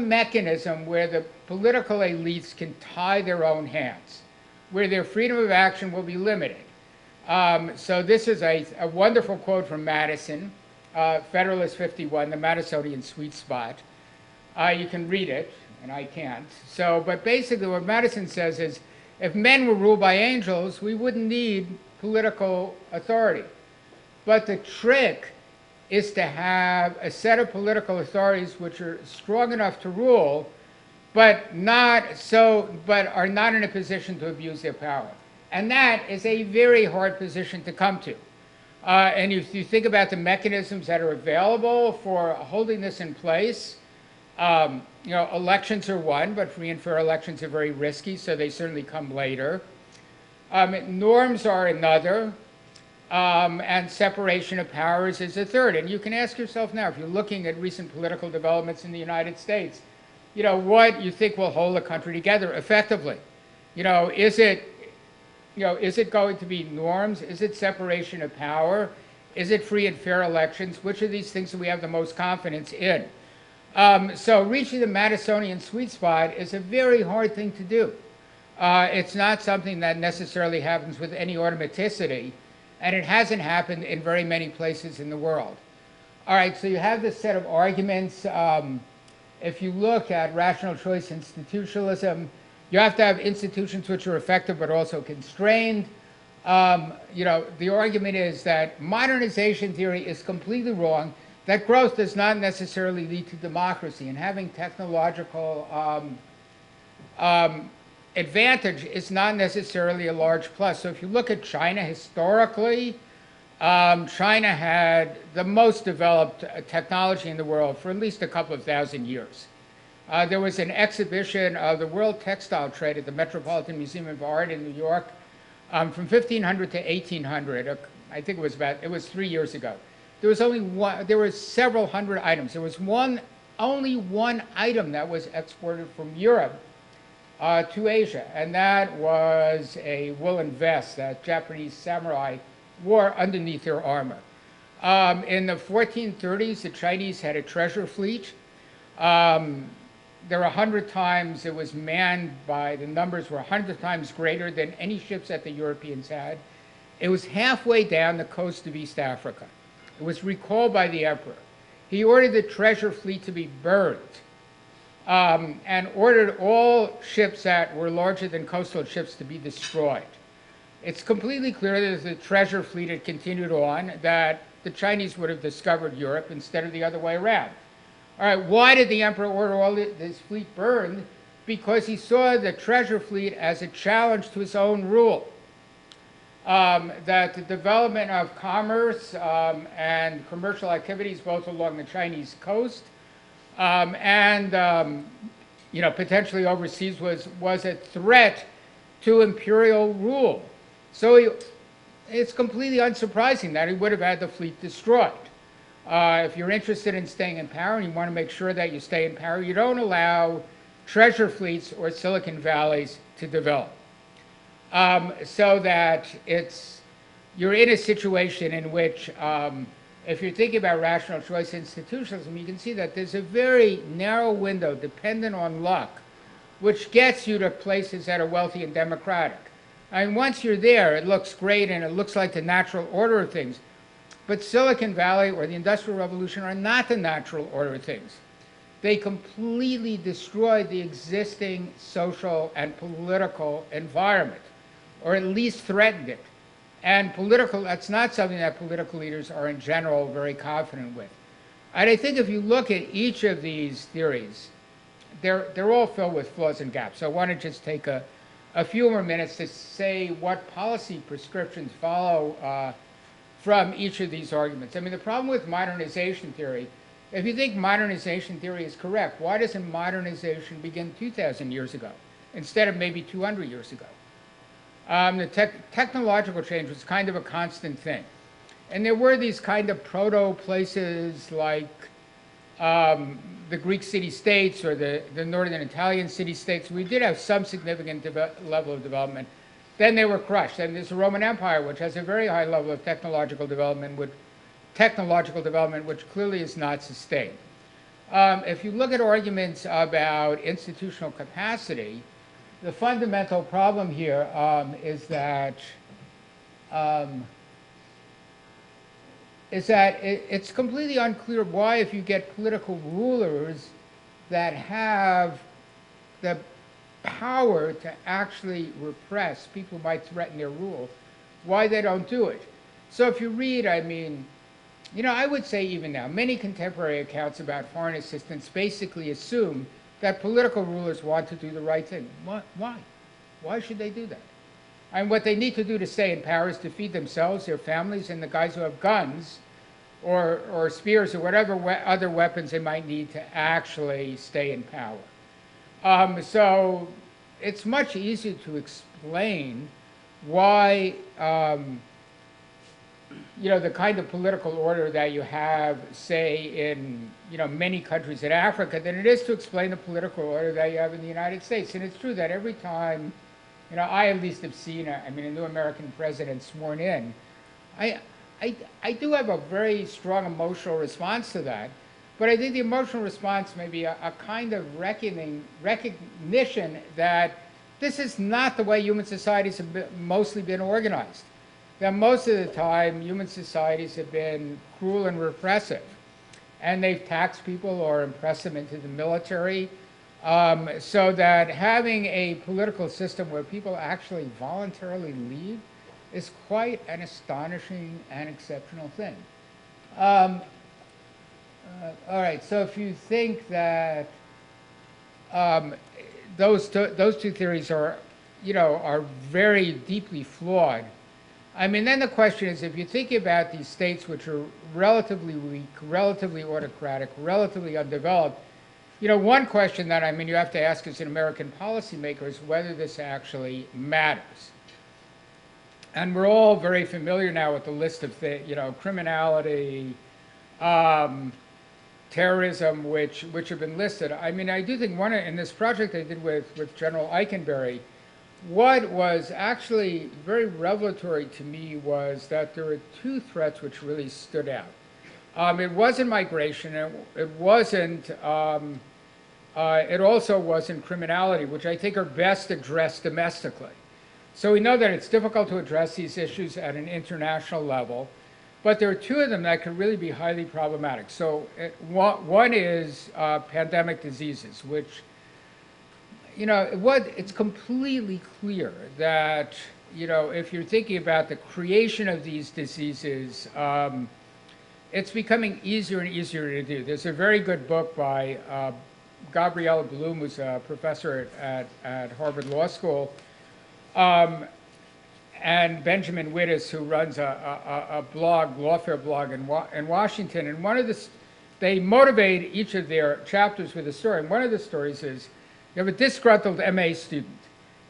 mechanism where the political elites can tie their own hands, where their freedom of action will be limited. So this is a wonderful quote from Madison, Federalist 51, the Madisonian sweet spot. You can read it, and I can't. But basically what Madison says is, if men were ruled by angels, we wouldn't need political authority. But the trick is to have a set of political authorities which are strong enough to rule, but are not in a position to abuse their power. And that is a very hard position to come to. And if you think about the mechanisms that are available for holding this in place, elections are one, but free and fair elections are very risky, so they certainly come later. Norms are another, and separation of powers is a third. And you can ask yourself now, if you're looking at recent political developments in the United States, what you think will hold the country together effectively. Is it going to be norms? Is it separation of power? Is it free and fair elections? Which of these things do we have the most confidence in? So reaching the Madisonian sweet spot is a very hard thing to do. It's not something that necessarily happens with any automaticity, and it hasn't happened in very many places in the world. All right, so you have this set of arguments. If you look at rational choice institutionalism, you have to have institutions which are effective but also constrained. The argument is that modernization theory is completely wrong, that growth does not necessarily lead to democracy, and having technological advantage is not necessarily a large plus. So if you look at China historically, China had the most developed technology in the world for at least a couple of thousand years. There was an exhibition of the world textile trade at the Metropolitan Museum of Art in New York from 1500 to 1800. I think it was 3 years ago. There was only one, there were several hundred items. There was only one item that was exported from Europe to Asia, and that was a woolen vest that Japanese samurai wore underneath their armor. In the 1430s, the Chinese had a treasure fleet. There were 100 times, it was manned by, the numbers were 100 times greater than any ships that the Europeans had. It was halfway down the coast of East Africa. It was recalled by the emperor. He ordered the treasure fleet to be burned, and ordered all ships that were larger than coastal ships to be destroyed. It's completely clear that if the treasure fleet had continued on, that the Chinese would have discovered Europe instead of the other way around. All right, why did the emperor order all this fleet burned? Because he saw the treasure fleet as a challenge to his own rule. That the development of commerce and commercial activities both along the Chinese coast and potentially overseas was a threat to imperial rule. So it's completely unsurprising that he would have had the fleet destroyed. If you're interested in staying in power and you want to make sure that you stay in power, you don't allow treasure fleets or Silicon Valleys to develop. So that you're in a situation in which, if you're thinking about rational choice institutionalism, you can see that there's a very narrow window dependent on luck, which gets you to places that are wealthy and democratic. And once you're there, it looks great and it looks like the natural order of things. But Silicon Valley or the Industrial Revolution are not the natural order of things. They completely destroyed the existing social and political environment, or at least threatened it. And that's not something that political leaders are in general very confident with. And I think if you look at each of these theories, they're all filled with flaws and gaps. So I want to just take a few more minutes to say what policy prescriptions follow from each of these arguments. I mean, the problem with modernization theory, if you think modernization theory is correct, why doesn't modernization begin 2,000 years ago instead of maybe 200 years ago? The technological change was kind of a constant thing. And there were these kind of proto-places like the Greek city-states or the northern Italian city-states. We did have some significant level of development. Then they were crushed. And there's the Roman Empire, which has a very high level of technological development, which clearly is not sustained. If you look at arguments about institutional capacity, the fundamental problem here is that it's completely unclear why, if you get political rulers that have the power to actually repress people who might threaten their rule, why they don't do it. So if you read, I would say even now, many contemporary accounts about foreign assistance basically assume that political rulers want to do the right thing. Why? Why should they do that? And what they need to do to stay in power is to feed themselves, their families, and the guys who have guns or spears or whatever other weapons they might need to actually stay in power. So it's much easier to explain why the kind of political order that you have, say, in many countries in Africa, than it is to explain the political order that you have in the United States. And it's true that every time, I at least have seen a new American president sworn in, I do have a very strong emotional response to that. But I think the emotional response may be a kind of recognition that this is not the way human societies have mostly been organized. That most of the time, human societies have been cruel and repressive. And they've taxed people or impressed them into the military. So that having a political system where people actually voluntarily leave is quite an astonishing and exceptional thing. All right, so if you think that those two theories are very deeply flawed, then the question is, if you think about these states which are relatively weak, relatively autocratic, relatively undeveloped, one question that you have to ask as an American policymaker is whether this actually matters. And we're all very familiar now with the list of things, criminality, terrorism, which have been listed. I do think in this project I did with General Eikenberry, what was actually very revelatory to me was that there were two threats which really stood out. It wasn't migration, it wasn't, it also wasn't criminality, which I think are best addressed domestically. So we know that it's difficult to address these issues at an international level, but there are two of them that could really be highly problematic. So one is pandemic diseases, which, it's completely clear that, if you're thinking about the creation of these diseases, it's becoming easier and easier to do. There's a very good book by Gabriella Bloom, who's a professor at Harvard Law School, and Benjamin Wittes, who runs a blog, lawfare blog in Washington. And they motivate each of their chapters with a story. And one of the stories is, you have a disgruntled MA student.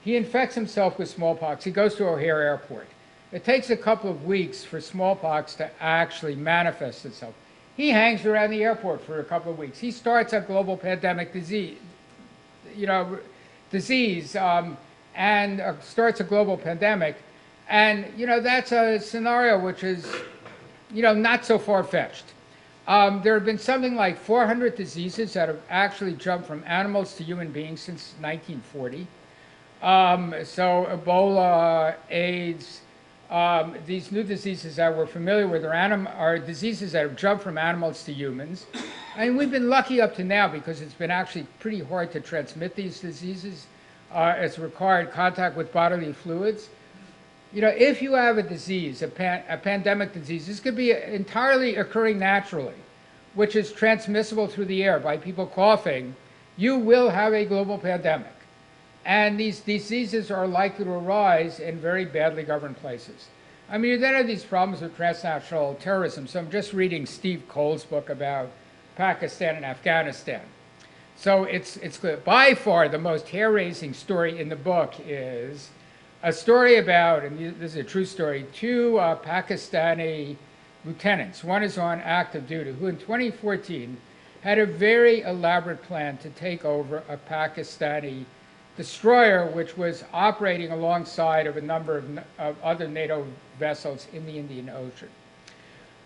He infects himself with smallpox. He goes to O'Hare Airport. It takes a couple of weeks for smallpox to actually manifest itself. He hangs around the airport for a couple of weeks. He starts a global pandemic disease, and starts a global pandemic. And, that's a scenario which is, not so far-fetched. There have been something like 400 diseases that have actually jumped from animals to human beings since 1940. So Ebola, AIDS, these new diseases that we're familiar with are diseases that have jumped from animals to humans. We've been lucky up to now because it's been actually pretty hard to transmit these diseases. It's required contact with bodily fluids. If you have a disease, a pandemic disease, this could be entirely occurring naturally, which is transmissible through the air by people coughing, you will have a global pandemic. And these diseases are likely to arise in very badly governed places. You then have these problems with transnational terrorism. So I'm just reading Steve Cole's book about Pakistan and Afghanistan. So it's clear. By far the most hair-raising story in the book is a story about, and this is a true story, two Pakistani lieutenants. One is on active duty, who in 2014 had a very elaborate plan to take over a Pakistani destroyer, which was operating alongside of a number of other NATO vessels in the Indian Ocean.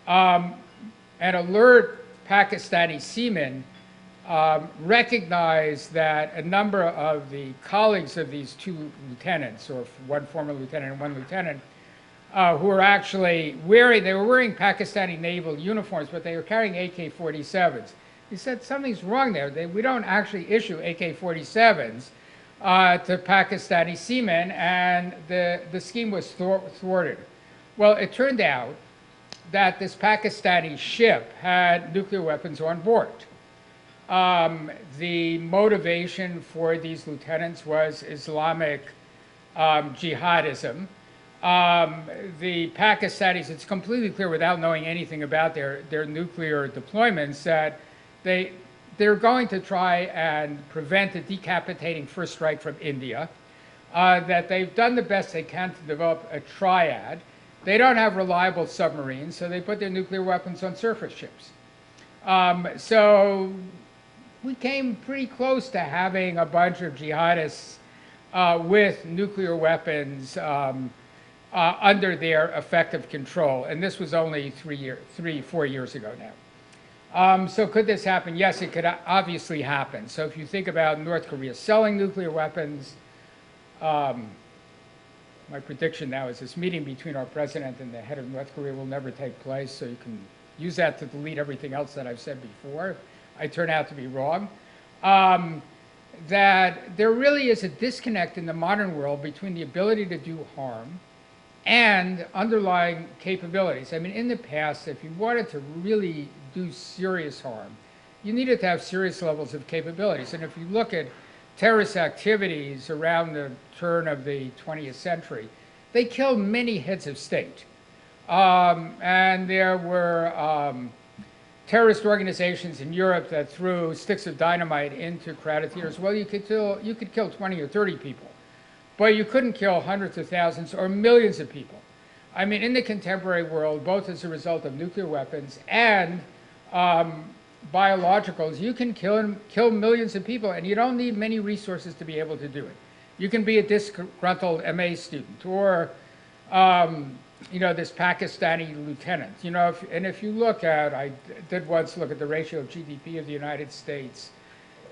An alert Pakistani seamen recognized that a number of the colleagues of these two lieutenants, or one former lieutenant and one lieutenant, who were actually they were wearing Pakistani naval uniforms, but they were carrying AK-47s. He said, something's wrong there. We don't actually issue AK-47s to Pakistani seamen, and the scheme was thwarted. Well, it turned out that this Pakistani ship had nuclear weapons on board. the motivation for these lieutenants was Islamic jihadism. The Pakistanis, it's completely clear without knowing anything about their nuclear deployments that they're going to try and prevent a decapitating first strike from India, that they've done the best they can to develop a triad. They don't have reliable submarines, so they put their nuclear weapons on surface ships. So we came pretty close to having a bunch of jihadists with nuclear weapons under their effective control. And this was only 4 years ago now. So could this happen? Yes, it could obviously happen. So if you think about North Korea selling nuclear weapons, my prediction now is this meeting between our president and the head of North Korea will never take place, so you can use that to delete everything else that I've said before. I turn out to be wrong. That there really is a disconnect in the modern world between the ability to do harm and underlying capabilities. I mean, in the past, if you wanted to really do serious harm, you needed to have serious levels of capabilities. And if you look at terrorist activities around the turn of the 20th century, they killed many heads of state. And there were terrorist organizations in Europe that threw sticks of dynamite into crowded theaters. Well, you could kill 20 or 30 people, but you couldn't kill hundreds of thousands or millions of people. I mean, in the contemporary world, both as a result of nuclear weapons and biologicals, you can kill millions of people, and you don't need many resources to be able to do it. You can be a disgruntled MA student, or this Pakistani lieutenant. If you look at, I did once look at the ratio of GDP of the United States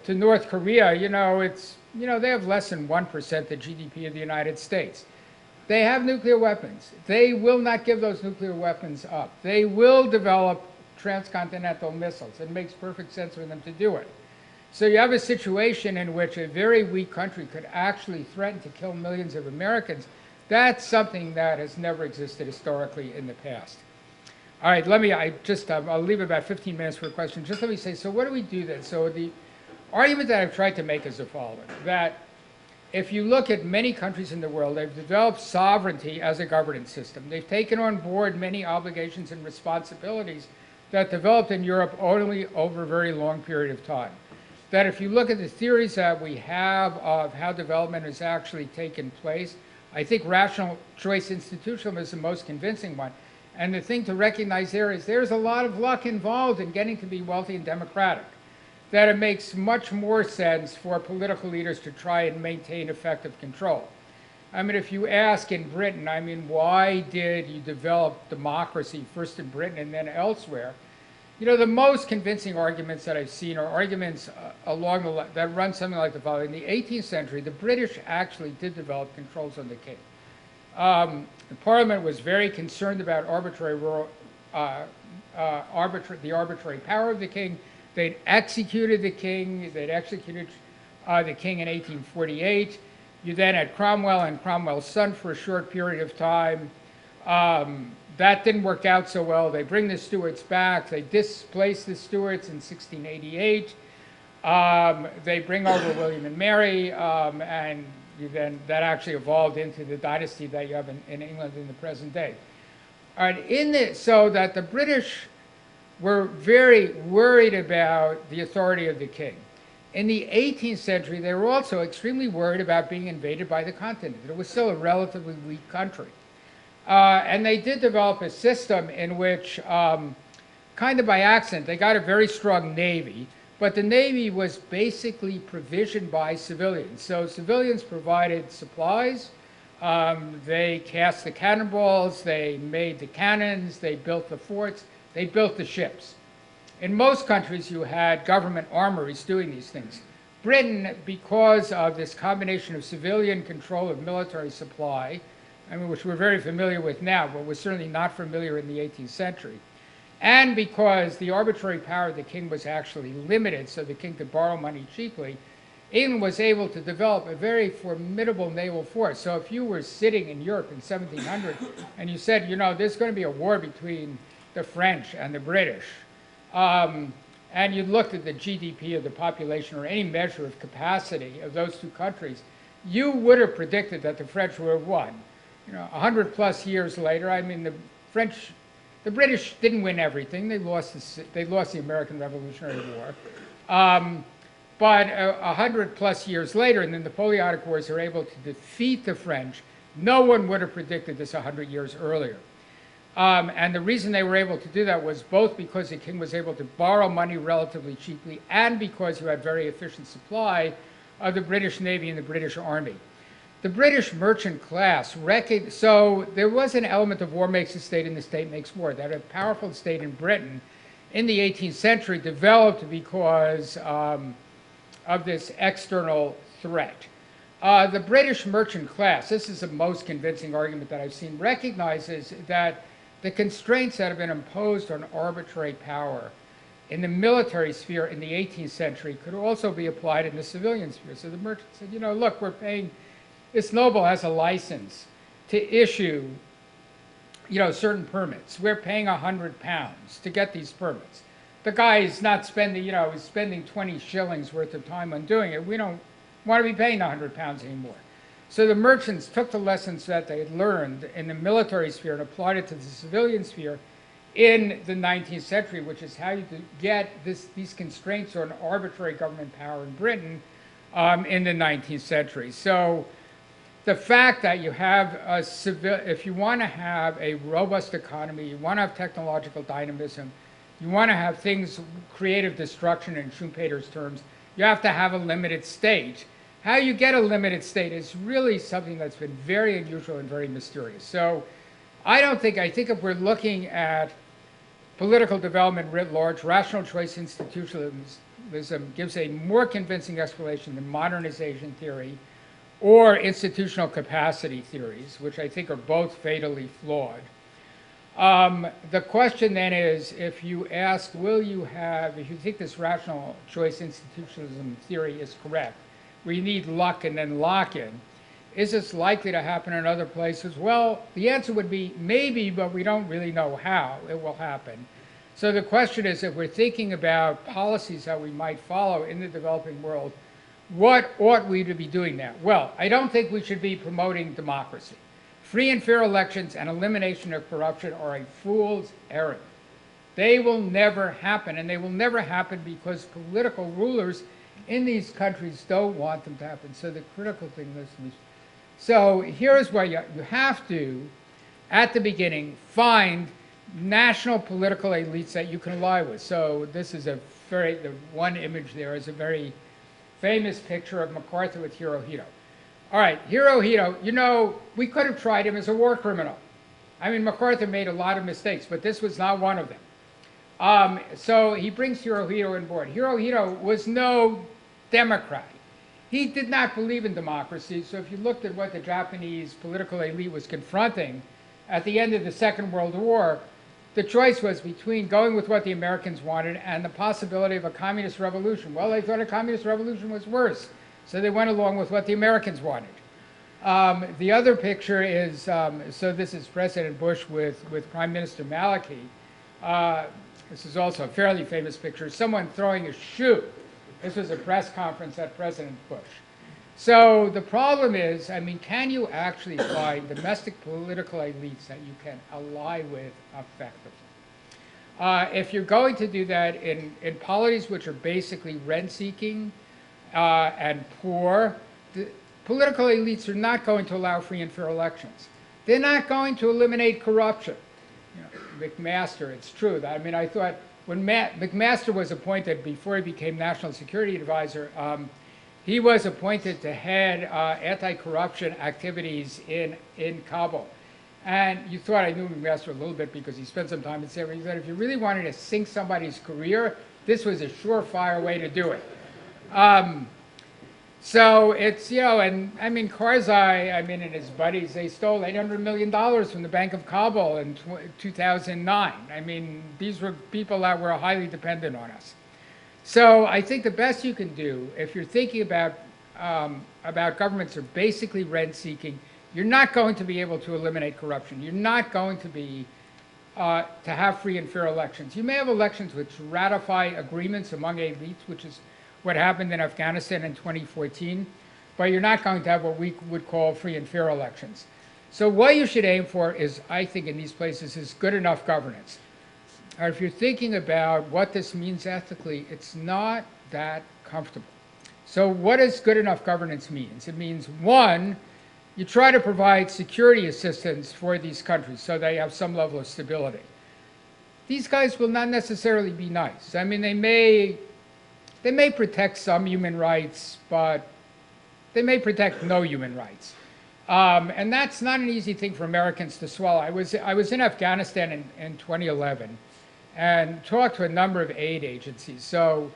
to North Korea. They have less than 1% the GDP of the United States. They have nuclear weapons. They will not give those nuclear weapons up. They will develop transcontinental missiles. It makes perfect sense for them to do it. So you have a situation in which a very weak country could actually threaten to kill millions of Americans. That's something that has never existed historically in the past. All right, I'll leave about 15 minutes for a question. Just let me say, so what do we do then? So the argument that I've tried to make is the following, that if you look at many countries in the world, they've developed sovereignty as a governance system. They've taken on board many obligations and responsibilities that developed in Europe only over a very long period of time. That if you look at the theories that we have of how development has actually taken place, I think rational choice institutionalism is the most convincing one. And the thing to recognize there is there's a lot of luck involved in getting to be wealthy and democratic. That it makes much more sense for political leaders to try and maintain effective control. I mean, if you ask in Britain, why did you develop democracy first in Britain and then elsewhere? The most convincing arguments that I've seen are arguments that run something like the following. In the 18th century, the British actually did develop controls on the king. The Parliament was very concerned about the arbitrary power of the king. They'd executed the king. They'd executed the king in 1848. You then had Cromwell and Cromwell's son for a short period of time. That didn't work out so well. They bring the Stuarts back. They displace the Stuarts in 1688. They bring over William and Mary, and then that actually evolved into the dynasty that you have in England in the present day. All right, so that the British were very worried about the authority of the king. In the 18th century, they were also extremely worried about being invaded by the continent. It was still a relatively weak country. And they did develop a system in which, kind of by accident, they got a very strong navy, but the navy was basically provisioned by civilians. So civilians provided supplies, they cast the cannonballs, they made the cannons, they built the forts, they built the ships. In most countries, you had government armories doing these things. Britain, because of this combination of civilian control of military supply, which we're very familiar with now, but was certainly not familiar in the 18th century, and because the arbitrary power of the king was actually limited, so the king could borrow money cheaply, England was able to develop a very formidable naval force. So if you were sitting in Europe in 1700 and you said, there's going to be a war between the French and the British, and you looked at the GDP of the population or any measure of capacity of those two countries, you would have predicted that the French would have won. 100 plus years later, I mean, the British didn't win everything. They lost the American Revolutionary War. But 100 plus years later, in the Napoleonic Wars, they were able to defeat the French. No one would have predicted this 100 years earlier. And the reason they were able to do that was both because the king was able to borrow money relatively cheaply and because you had very efficient supply of the British Navy and the British Army. The British merchant class, so there was an element of war makes a state and the state makes war. That a powerful state in Britain in the 18th century developed because of this external threat. The British merchant class, this is the most convincing argument that I've seen, recognizes that the constraints that have been imposed on arbitrary power in the military sphere in the 18th century could also be applied in the civilian sphere. So the merchant said, look, we're paying, this noble has a license to issue, certain permits. We're paying £100 to get these permits. The guy is not spending, he's spending 20 shillings worth of time on doing it. We don't want to be paying £100 anymore. So the merchants took the lessons that they had learned in the military sphere and applied it to the civilian sphere in the 19th century, which is how you get these constraints on arbitrary government power in Britain in the 19th century. So the fact that you have if you want to have a robust economy, you want to have technological dynamism, you want to have things, creative destruction in Schumpeter's terms, you have to have a limited state. How you get a limited state is really something that's been very unusual and very mysterious. So I think if we're looking at political development writ large, rational choice institutionalism gives a more convincing explanation than modernization theory or institutional capacity theories, which I think are both fatally flawed. The question then is, if you ask, if you think this rational choice institutionalism theory is correct, where you need luck and then lock-in, is this likely to happen in other places? Well, the answer would be maybe, but we don't really know how it will happen. So the question is, if we're thinking about policies that we might follow in the developing world, what ought we to be doing now? Well, I don't think we should be promoting democracy. Free and fair elections and elimination of corruption are a fool's errand. They will never happen, and they will never happen because political rulers in these countries don't want them to happen. So the critical thing is, so here's where you have to, at the beginning, find national political elites that you can ally with. So this is the one image there is a very famous picture of MacArthur with Hirohito. All right, Hirohito, we could have tried him as a war criminal. I mean, MacArthur made a lot of mistakes, but this was not one of them. So he brings Hirohito on board. Hirohito was no Democrat. He did not believe in democracy, so if you looked at what the Japanese political elite was confronting at the end of the Second World War, the choice was between going with what the Americans wanted and the possibility of a communist revolution. Well, they thought a communist revolution was worse, so they went along with what the Americans wanted. The other picture is, so this is President Bush with Prime Minister Maliki. This is also a fairly famous picture, someone throwing a shoe. This was a press conference at President Bush. So the problem is, I mean, can you actually find domestic political elites that you can ally with effectively? If you're going to do that in polities which are basically rent-seeking and poor, the political elites are not going to allow free and fair elections. They're not going to eliminate corruption. McMaster, it's true. I mean, I thought when McMaster was appointed before he became National Security Advisor, he was appointed to head anti-corruption activities in Kabul. And you thought I knew McMaster a little bit because he spent some time in San Francisco. He said if you really wanted to sink somebody's career, this was a surefire way to do it. So it's, and I mean, Karzai, and his buddies, they stole $800 million from the Bank of Kabul in 2009. I mean, these were people that were highly dependent on us. So I think the best you can do, if you're thinking about governments are basically rent-seeking, you're not going to be able to eliminate corruption. You're not going to be to have free and fair elections. You may have elections which ratify agreements among elites, which is what happened in Afghanistan in 2014, but you're not going to have what we would call free and fair elections. So what you should aim for is, I think, in these places, is good enough governance. Or if you're thinking about what this means ethically, it's not that comfortable. So what does good enough governance mean? It means, one, you try to provide security assistance for these countries so they have some level of stability. These guys will not necessarily be nice. I mean, they may protect some human rights, but they may protect no human rights. And that's not an easy thing for Americans to swallow. I was in Afghanistan in 2011 and talked to a number of aid agencies. So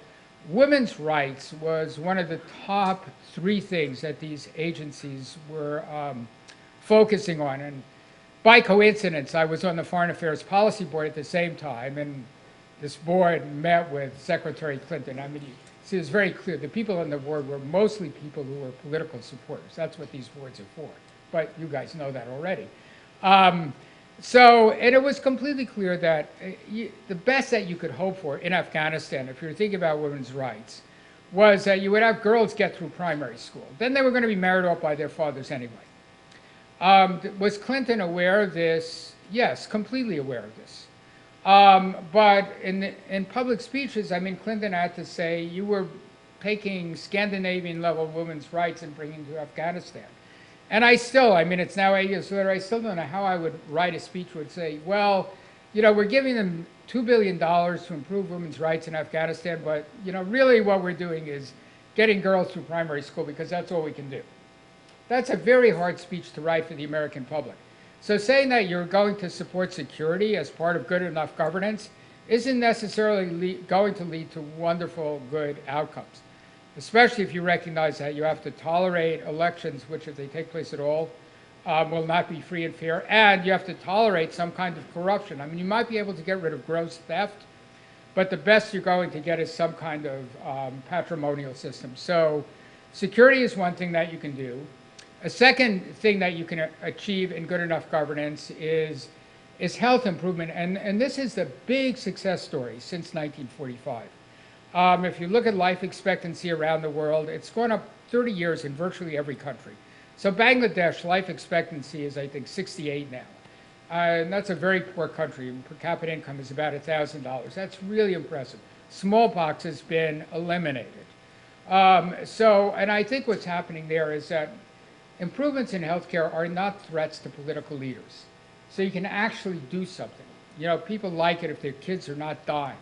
women's rights was one of the top 3 things that these agencies were focusing on. And by coincidence, I was on the Foreign Affairs Policy Board at the same time, and this board met with Secretary Clinton. I mean, see, it's very clear. The people on the board were mostly people who were political supporters. That's what these boards are for. But you guys know that already. And it was completely clear that the best that you could hope for in Afghanistan, if you're thinking about women's rights, was that you would have girls get through primary school. Then they were going to be married off by their fathers anyway. Was Clinton aware of this? Yes, completely aware of this. But in public speeches, I mean, Clinton had to say, you were taking Scandinavian-level women's rights and bringing to Afghanistan. And I mean, it's now 8 years later, I still don't know how I would write a speech that would say, well, you know, we're giving them $2 billion to improve women's rights in Afghanistan, but, you know, really what we're doing is getting girls through primary school because that's all we can do. That's a very hard speech to write for the American public. So saying that you're going to support security as part of good enough governance isn't necessarily going to lead to wonderful, good outcomes, especially if you recognize that you have to tolerate elections, which if they take place at all, will not be free and fair, and you have to tolerate some kind of corruption. I mean, you might be able to get rid of gross theft, but the best you're going to get is some kind of patrimonial system. So security is one thing that you can do. A second thing that you can achieve in good enough governance is health improvement, and this is the big success story since 1945. If you look at life expectancy around the world, it's gone up 30 years in virtually every country. So Bangladesh, life expectancy is, I think, 68 now. And that's a very poor country. Per capita income is about $1,000. That's really impressive. Smallpox has been eliminated. And I think what's happening there is that improvements in healthcare are not threats to political leaders. So you can actually do something. You know, people like it if their kids are not dying.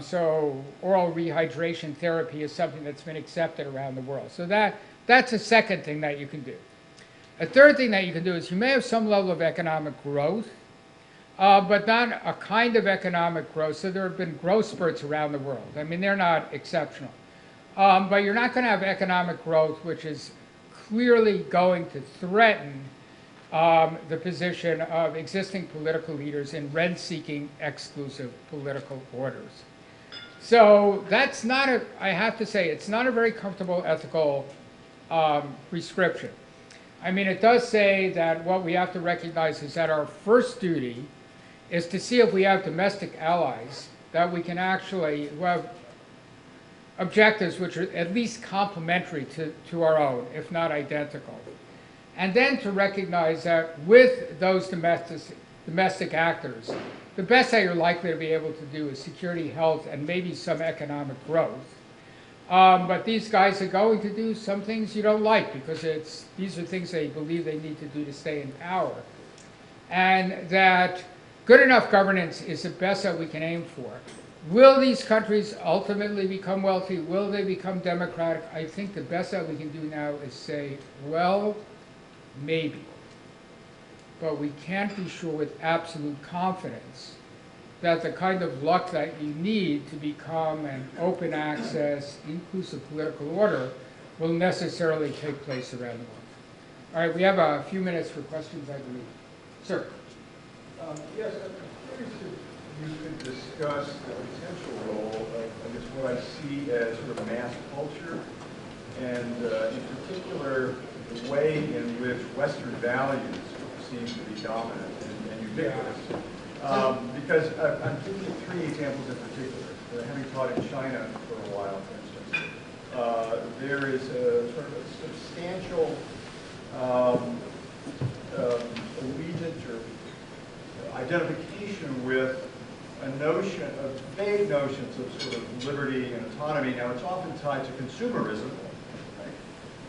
So oral rehydration therapy is something that's been accepted around the world. So that's a second thing that you can do. A third thing that you can do is you may have some level of economic growth, but not a kind of economic growth. So there have been growth spurts around the world. I mean, they're not exceptional. But you're not going to have economic growth which is clearly going to threaten the position of existing political leaders in rent-seeking exclusive political orders. So that's not I have to say, it's not a very comfortable ethical prescription. I mean, it does say that what we have to recognize is that our first duty is to see if we have domestic allies that we can actually, who have objectives which are at least complementary to our own, if not identical. And then to recognize that with those domestic actors, the best that you're likely to be able to do is security, health, and maybe some economic growth. But these guys are going to do some things you don't like because these are things they believe they need to do to stay in power. And that good enough governance is the best that we can aim for. Will these countries ultimately become wealthy? Will they become democratic? I think the best that we can do now is say, well, maybe. But we can't be sure with absolute confidence that the kind of luck that you need to become an open access, inclusive political order will necessarily take place around the world. All right, we have a few minutes for questions, I believe. Sir. Yes, I'm curious if you could discuss the potential role of, I guess, what I see as sort of mass culture, and in particular, the way in which Western values seem to be dominant and ubiquitous. Because I'm thinking of three examples in particular. Having taught in China for a while, for instance, there is a sort of a substantial allegiance or identification with a notion of vague notions of sort of liberty and autonomy. Now, it's often tied to consumerism,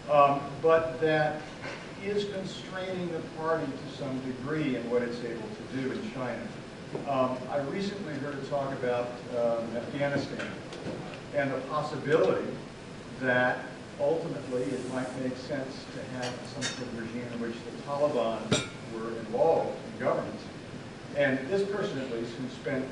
right? But that is constraining the party to some degree in what it's able to do in China. I recently heard a talk about Afghanistan and the possibility that ultimately it might make sense to have some sort of regime in which the Taliban were involved in governance. And this person, at least, who spent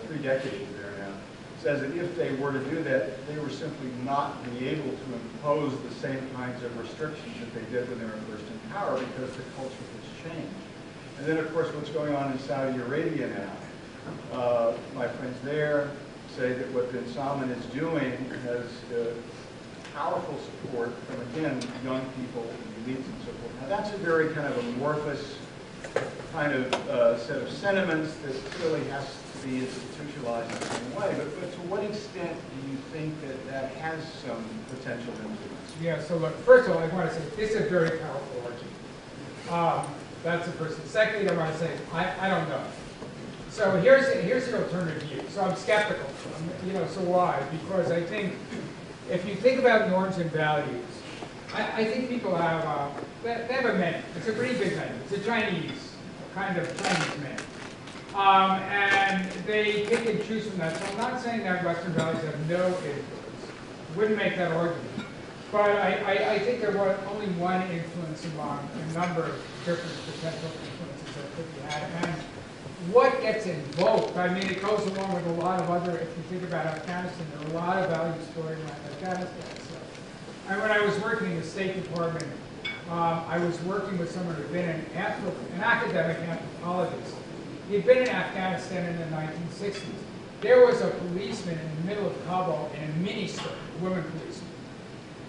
3 decades there now, says that if they were to do that, they were simply not be able to impose the same kinds of restrictions that they did when they were first in power because the culture has changed. And then, of course, what's going on in Saudi Arabia now. My friends there say that what bin Salman is doing has powerful support from, again, young people and elites and so forth. Now, that's a very kind of amorphous kind of set of sentiments that clearly has to be institutionalized in some way. But to what extent do you think that that has some potential influence? Yeah, so look, first of all, I want to say this is a very powerful argument. That's the first thing. Secondly, I want to say, I don't know. So here's an alternative view. So I'm skeptical. So why? Because I think if you think about norms and values, I think people have, they have a menu. It's a pretty big menu. It's a Chinese, kind of Chinese menu. And they pick and choose from that. So I'm not saying that Western values have no influence. Wouldn't make that argument. But I think there was only one influence among a number of different potential influences that could be had. And what gets invoked, I mean, it goes along with a lot of other, if you think about Afghanistan, there are a lot of values stored around Afghanistan. So, and when I was working in the State Department, I was working with someone who had been an academic anthropologist. He had been in Afghanistan in the 1960s. There was a policeman in the middle of Kabul in a mini-skirt, a woman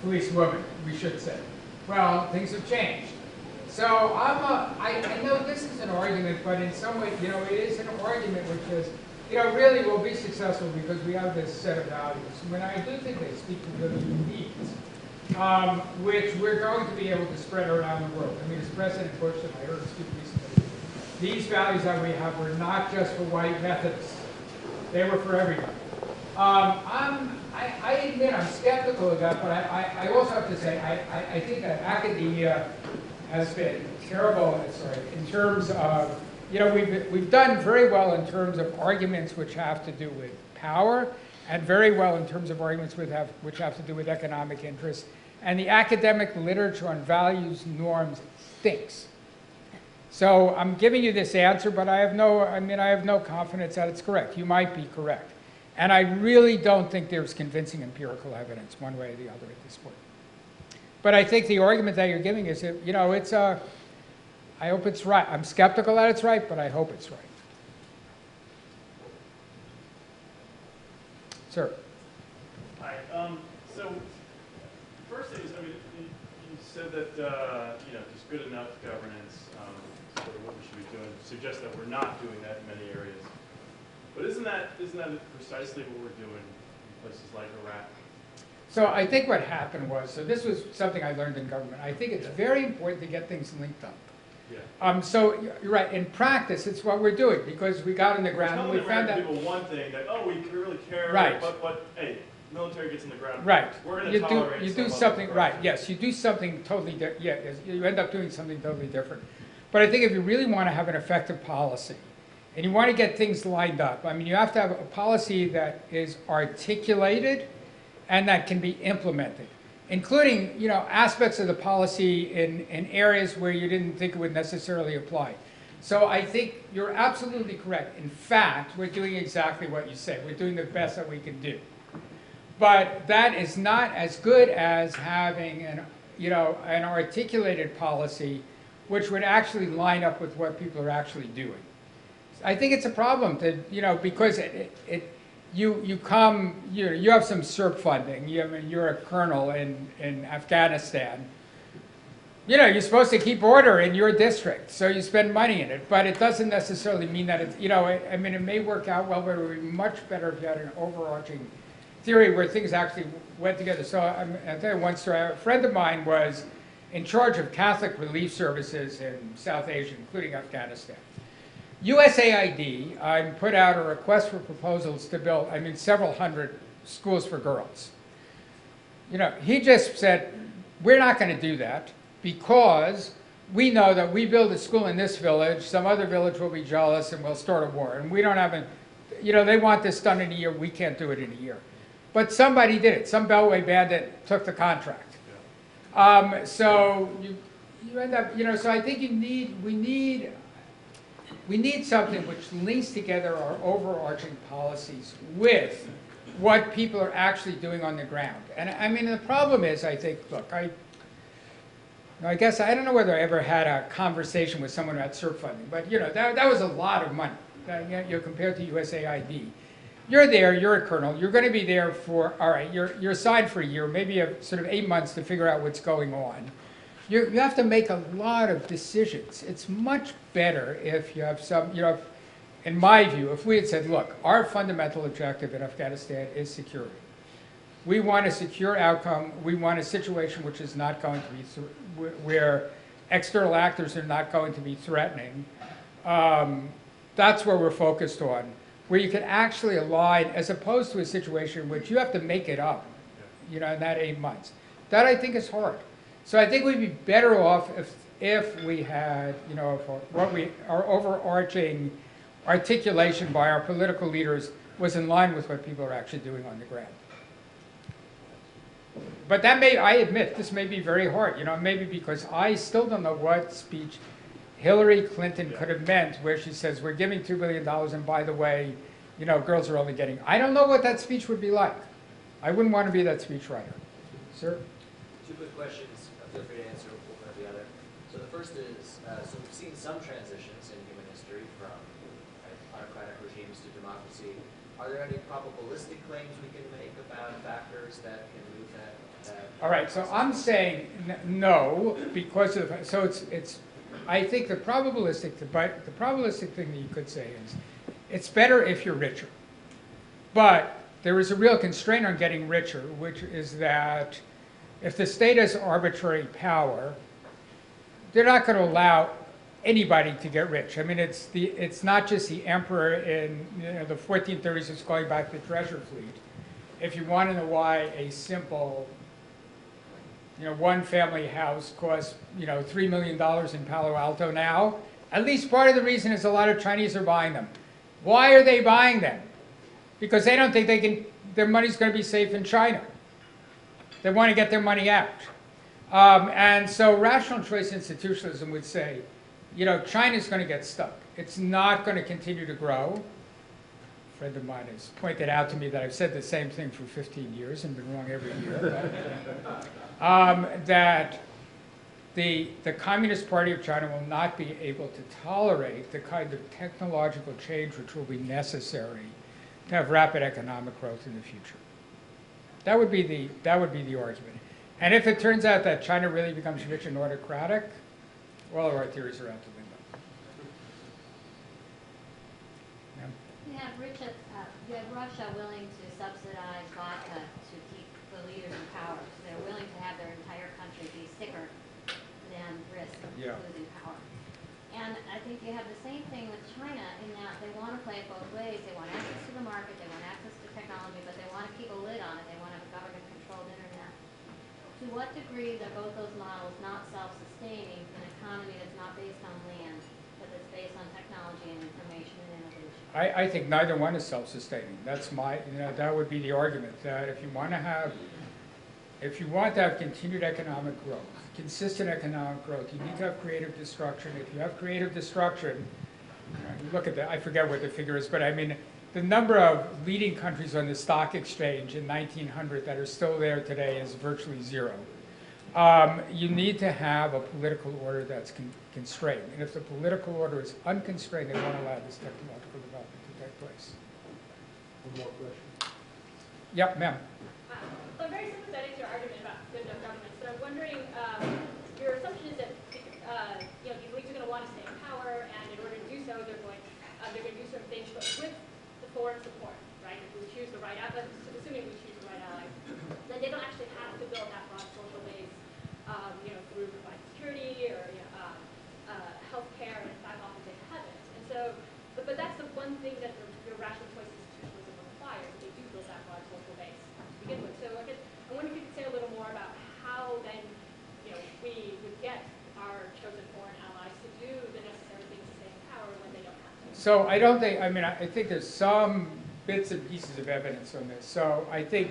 policewoman, we should say. Well, things have changed. So I know this is an argument, but in some way, it is an argument which is, really will be successful because we have this set of values. When I do think they speak to really needs, which we're going to be able to spread around the world. I mean, as President Bush, and I heard him speak recently, these values that we have were not just for white Methodists. They were for everybody. I admit I'm skeptical of that, but I also have to say I think that academia has been terrible in terms of, we've done very well in terms of arguments which have to do with power, and very well in terms of arguments which have to do with economic interests. And the academic literature on values, norms, thinks. So I'm giving you this answer, but I have no confidence that it's correct. You might be correct. And I really don't think there's convincing empirical evidence one way or the other at this point. But I think the argument that you're giving is, I hope it's right. I'm skeptical that it's right, but I hope it's right. Sir. Hi. So the first thing is, you said that, just good enough governance, sort of what we should be doing, suggests that we're not doing that in many areas. But isn't that precisely what we're doing in places like Iraq? So I think what happened was, so this was something I learned in government. I think it's very important to get things linked up. Yeah. So you're right. In practice, it's what we're doing because we got on the ground and we found out. People one thing that we really care. Right. But hey, military gets in the ground. Right. We're going to tolerate. You do something right. Yes, you do something totally different. Yeah, you end up doing something totally different. But I think if you really want to have an effective policy, and you want to get things lined up, you have to have a policy that is articulated and that can be implemented, including, aspects of the policy in areas where you didn't think it would necessarily apply. So I think you're absolutely correct. In fact, we're doing exactly what you say. We're doing the best that we can do. But that is not as good as having an articulated policy which would actually line up with what people are actually doing. I think it's a problem to, because you have some SERP funding. You're a colonel in Afghanistan. You know, you're supposed to keep order in your district, so you spend money in it, but it doesn't necessarily mean that it's, you know, I mean, it may work out well, but it would be much better if you had an overarching theory where things actually went together. So I'll tell you one story. A friend of mine was in charge of Catholic relief services in South Asia, including Afghanistan. USAID put out a request for proposals to build, I mean, several hundred schools for girls. You know, he just said, we're not going to do that because we know that we build a school in this village, some other village will be jealous and we'll start a war. And we don't have a, you know, they want this done in a year, we can't do it in a year. But somebody did it, some Beltway bandit took the contract. So you end up, you know, so I think we need something which links together our overarching policies with what people are actually doing on the ground. And I mean, the problem is, I think, look, I guess I don't know whether I ever had a conversation with someone about CERP funding, but you know, that was a lot of money, you know, compared to USAID. You're there, you're a colonel, you're going to be there for, all right, you're assigned for a year, maybe sort of 8 months to figure out what's going on. You have to make a lot of decisions. It's much better if you have some, you know, in my view, if we had said, look, our fundamental objective in Afghanistan is security. We want a secure outcome. We want a situation which is not going to be, where external actors are not going to be threatening. That's where we're focused on, where you can actually align, as opposed to a situation in which you have to make it up, you know, in that 8 months. That I think is hard. So I think we'd be better off if we had, you know, our overarching articulation by our political leaders was in line with what people are actually doing on the ground. But that may, I admit, this may be very hard, you know, maybe because I still don't know what speech Hillary Clinton could have meant where she says, we're giving $2 billion and by the way, you know, girls are only getting, I don't know what that speech would be like. I wouldn't want to be that speech writer. Sir? 2 quick questions. Feel free to answer one or the other. So the first is, so we've seen some transitions in human history from autocratic regimes to democracy. Are there any probabilistic claims we can make about factors that can move that? All right, so I'm saying no, because of, so it's I think the probabilistic thing that you could say is, it's better if you're richer. But there is a real constraint on getting richer, which is that if the state has arbitrary power, they're not going to allow anybody to get rich. I mean, it's not just the emperor in, you know, the 1430s who's going back the treasure fleet. If you want to know why a simple, you know, one family house costs, you know, $3 million in Palo Alto now, at least part of the reason is a lot of Chinese are buying them. Why are they buying them? Because they don't think they can, their money's going to be safe in China. They want to get their money out. And so rational choice institutionalism would say, you know, China's going to get stuck. It's not going to continue to grow. A friend of mine has pointed out to me that I've said the same thing for 15 years and been wrong every year. But, that the Communist Party of China will not be able to tolerate the kind of technological change which will be necessary to have rapid economic growth in the future. That would be the argument. And if it turns out that China really becomes rich and autocratic, all of our theories are out the window. Yeah. You have Russia willing to subsidize vodka to keep the leaders in power. So they're willing to have their entire country be sicker than risk of losing power. And I think you have the same thing with China in that they want to play it both ways. They want access to the market, they want access to technology, but they want to keep a lid on it. They want to have a government-controlled internet. To what degree are both those models not self-sustaining in an economy that's not based on land, but that's based on technology and information and innovation? I think neither one is self-sustaining. That's my, you know, that would be the argument, that if you want to have continued economic growth, consistent economic growth, you need to have creative destruction. If you have creative destruction, you look at I forget what the figure is, but I mean, the number of leading countries on the stock exchange in 1900 that are still there today is virtually zero. You need to have a political order that's constrained. And if the political order is unconstrained, they won't allow this technological development to take place. One more question. Yep, ma'am. So I'm very sympathetic to your argument about good enough government, but I'm wondering, your assumption is that they're going to do certain things, but with the foreign support, right? If we choose the right ally, assuming we choose the right ally, then they don't actually have to build that broad social base, through providing security or healthcare, and in fact, often they haven't. And so, but that's the one thing that your rational choice institutionalism requires. They do build that broad social base to begin with. So I wonder if you could say a little more about how then, we would get our chosen foreign allies to do the necessary things to stay in power when they don't have to. So I don't think, I think there's some bits and pieces of evidence on this. So I think,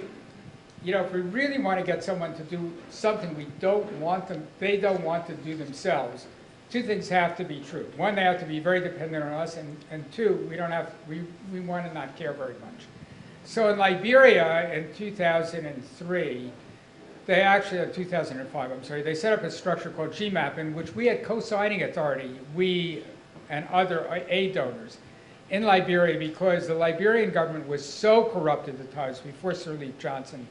if we really want to get someone to do something they don't want to do themselves, two things have to be true. One, they have to be very dependent on us, and two, we want to not care very much. So in Liberia in 2003, they actually, 2005, I'm sorry, they set up a structure called GMAP in which we had co-signing authority, we and other aid donors, in Liberia, because the Liberian government was so corrupt at the times before Sirleaf Johnson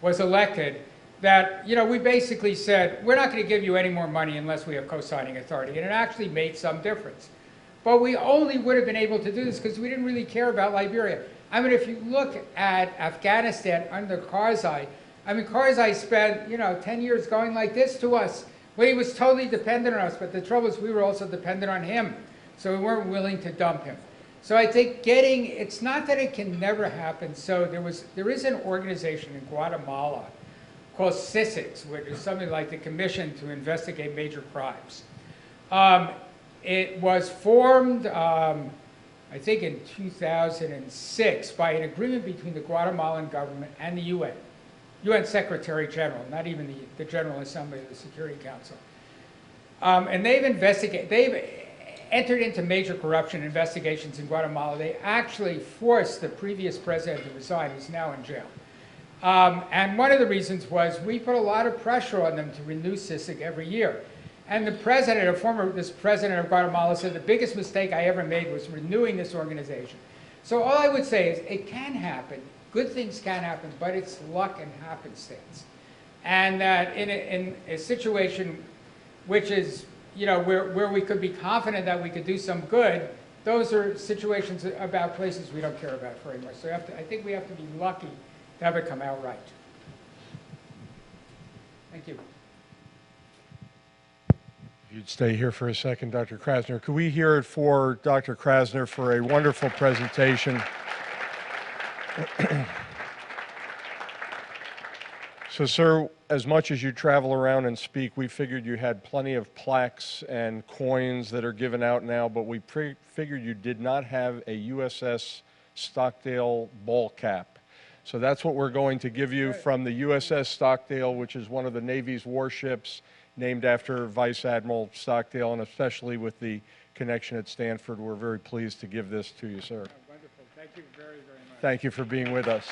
was elected that, we basically said, we're not going to give you any more money unless we have co-signing authority. And it actually made some difference. But we only would have been able to do this because we didn't really care about Liberia. If you look at Afghanistan under Karzai, Karzai spent, 10 years going like this to us. Well, he was totally dependent on us, but the trouble is we were also dependent on him. So we weren't willing to dump him. So I think it's not that it can never happen. So there is an organization in Guatemala called CICIG, which is something like the Commission to Investigate Major Crimes. It was formed, I think in 2006, by an agreement between the Guatemalan government and the UN Secretary General, not even the General Assembly of the Security Council. And they've entered into major corruption investigations in Guatemala. They actually forced the previous president to resign, who's now in jail. And one of the reasons was we put a lot of pressure on them to renew CICIG every year. And the president, this president of Guatemala, said the biggest mistake I ever made was renewing this organization. So all I would say is it can happen. Good things can happen, but it's luck and happenstance. And that in a situation which is, where we could be confident that we could do some good, those are situations about places we don't care about very much. So I think we have to be lucky to have it come out right. Thank you. If you'd stay here for a second, Dr. Krasner. Could we hear it for Dr. Krasner for a wonderful presentation? So, sir, as much as you travel around and speak, we figured you had plenty of plaques and coins that are given out now, but we figured you did not have a USS Stockdale ball cap. So that's what we're going to give you from the USS Stockdale, which is one of the Navy's warships named after Vice Admiral Stockdale, and especially with the connection at Stanford, we're very pleased to give this to you, sir. Wonderful. Thank you very, very much. Thank you for being with us.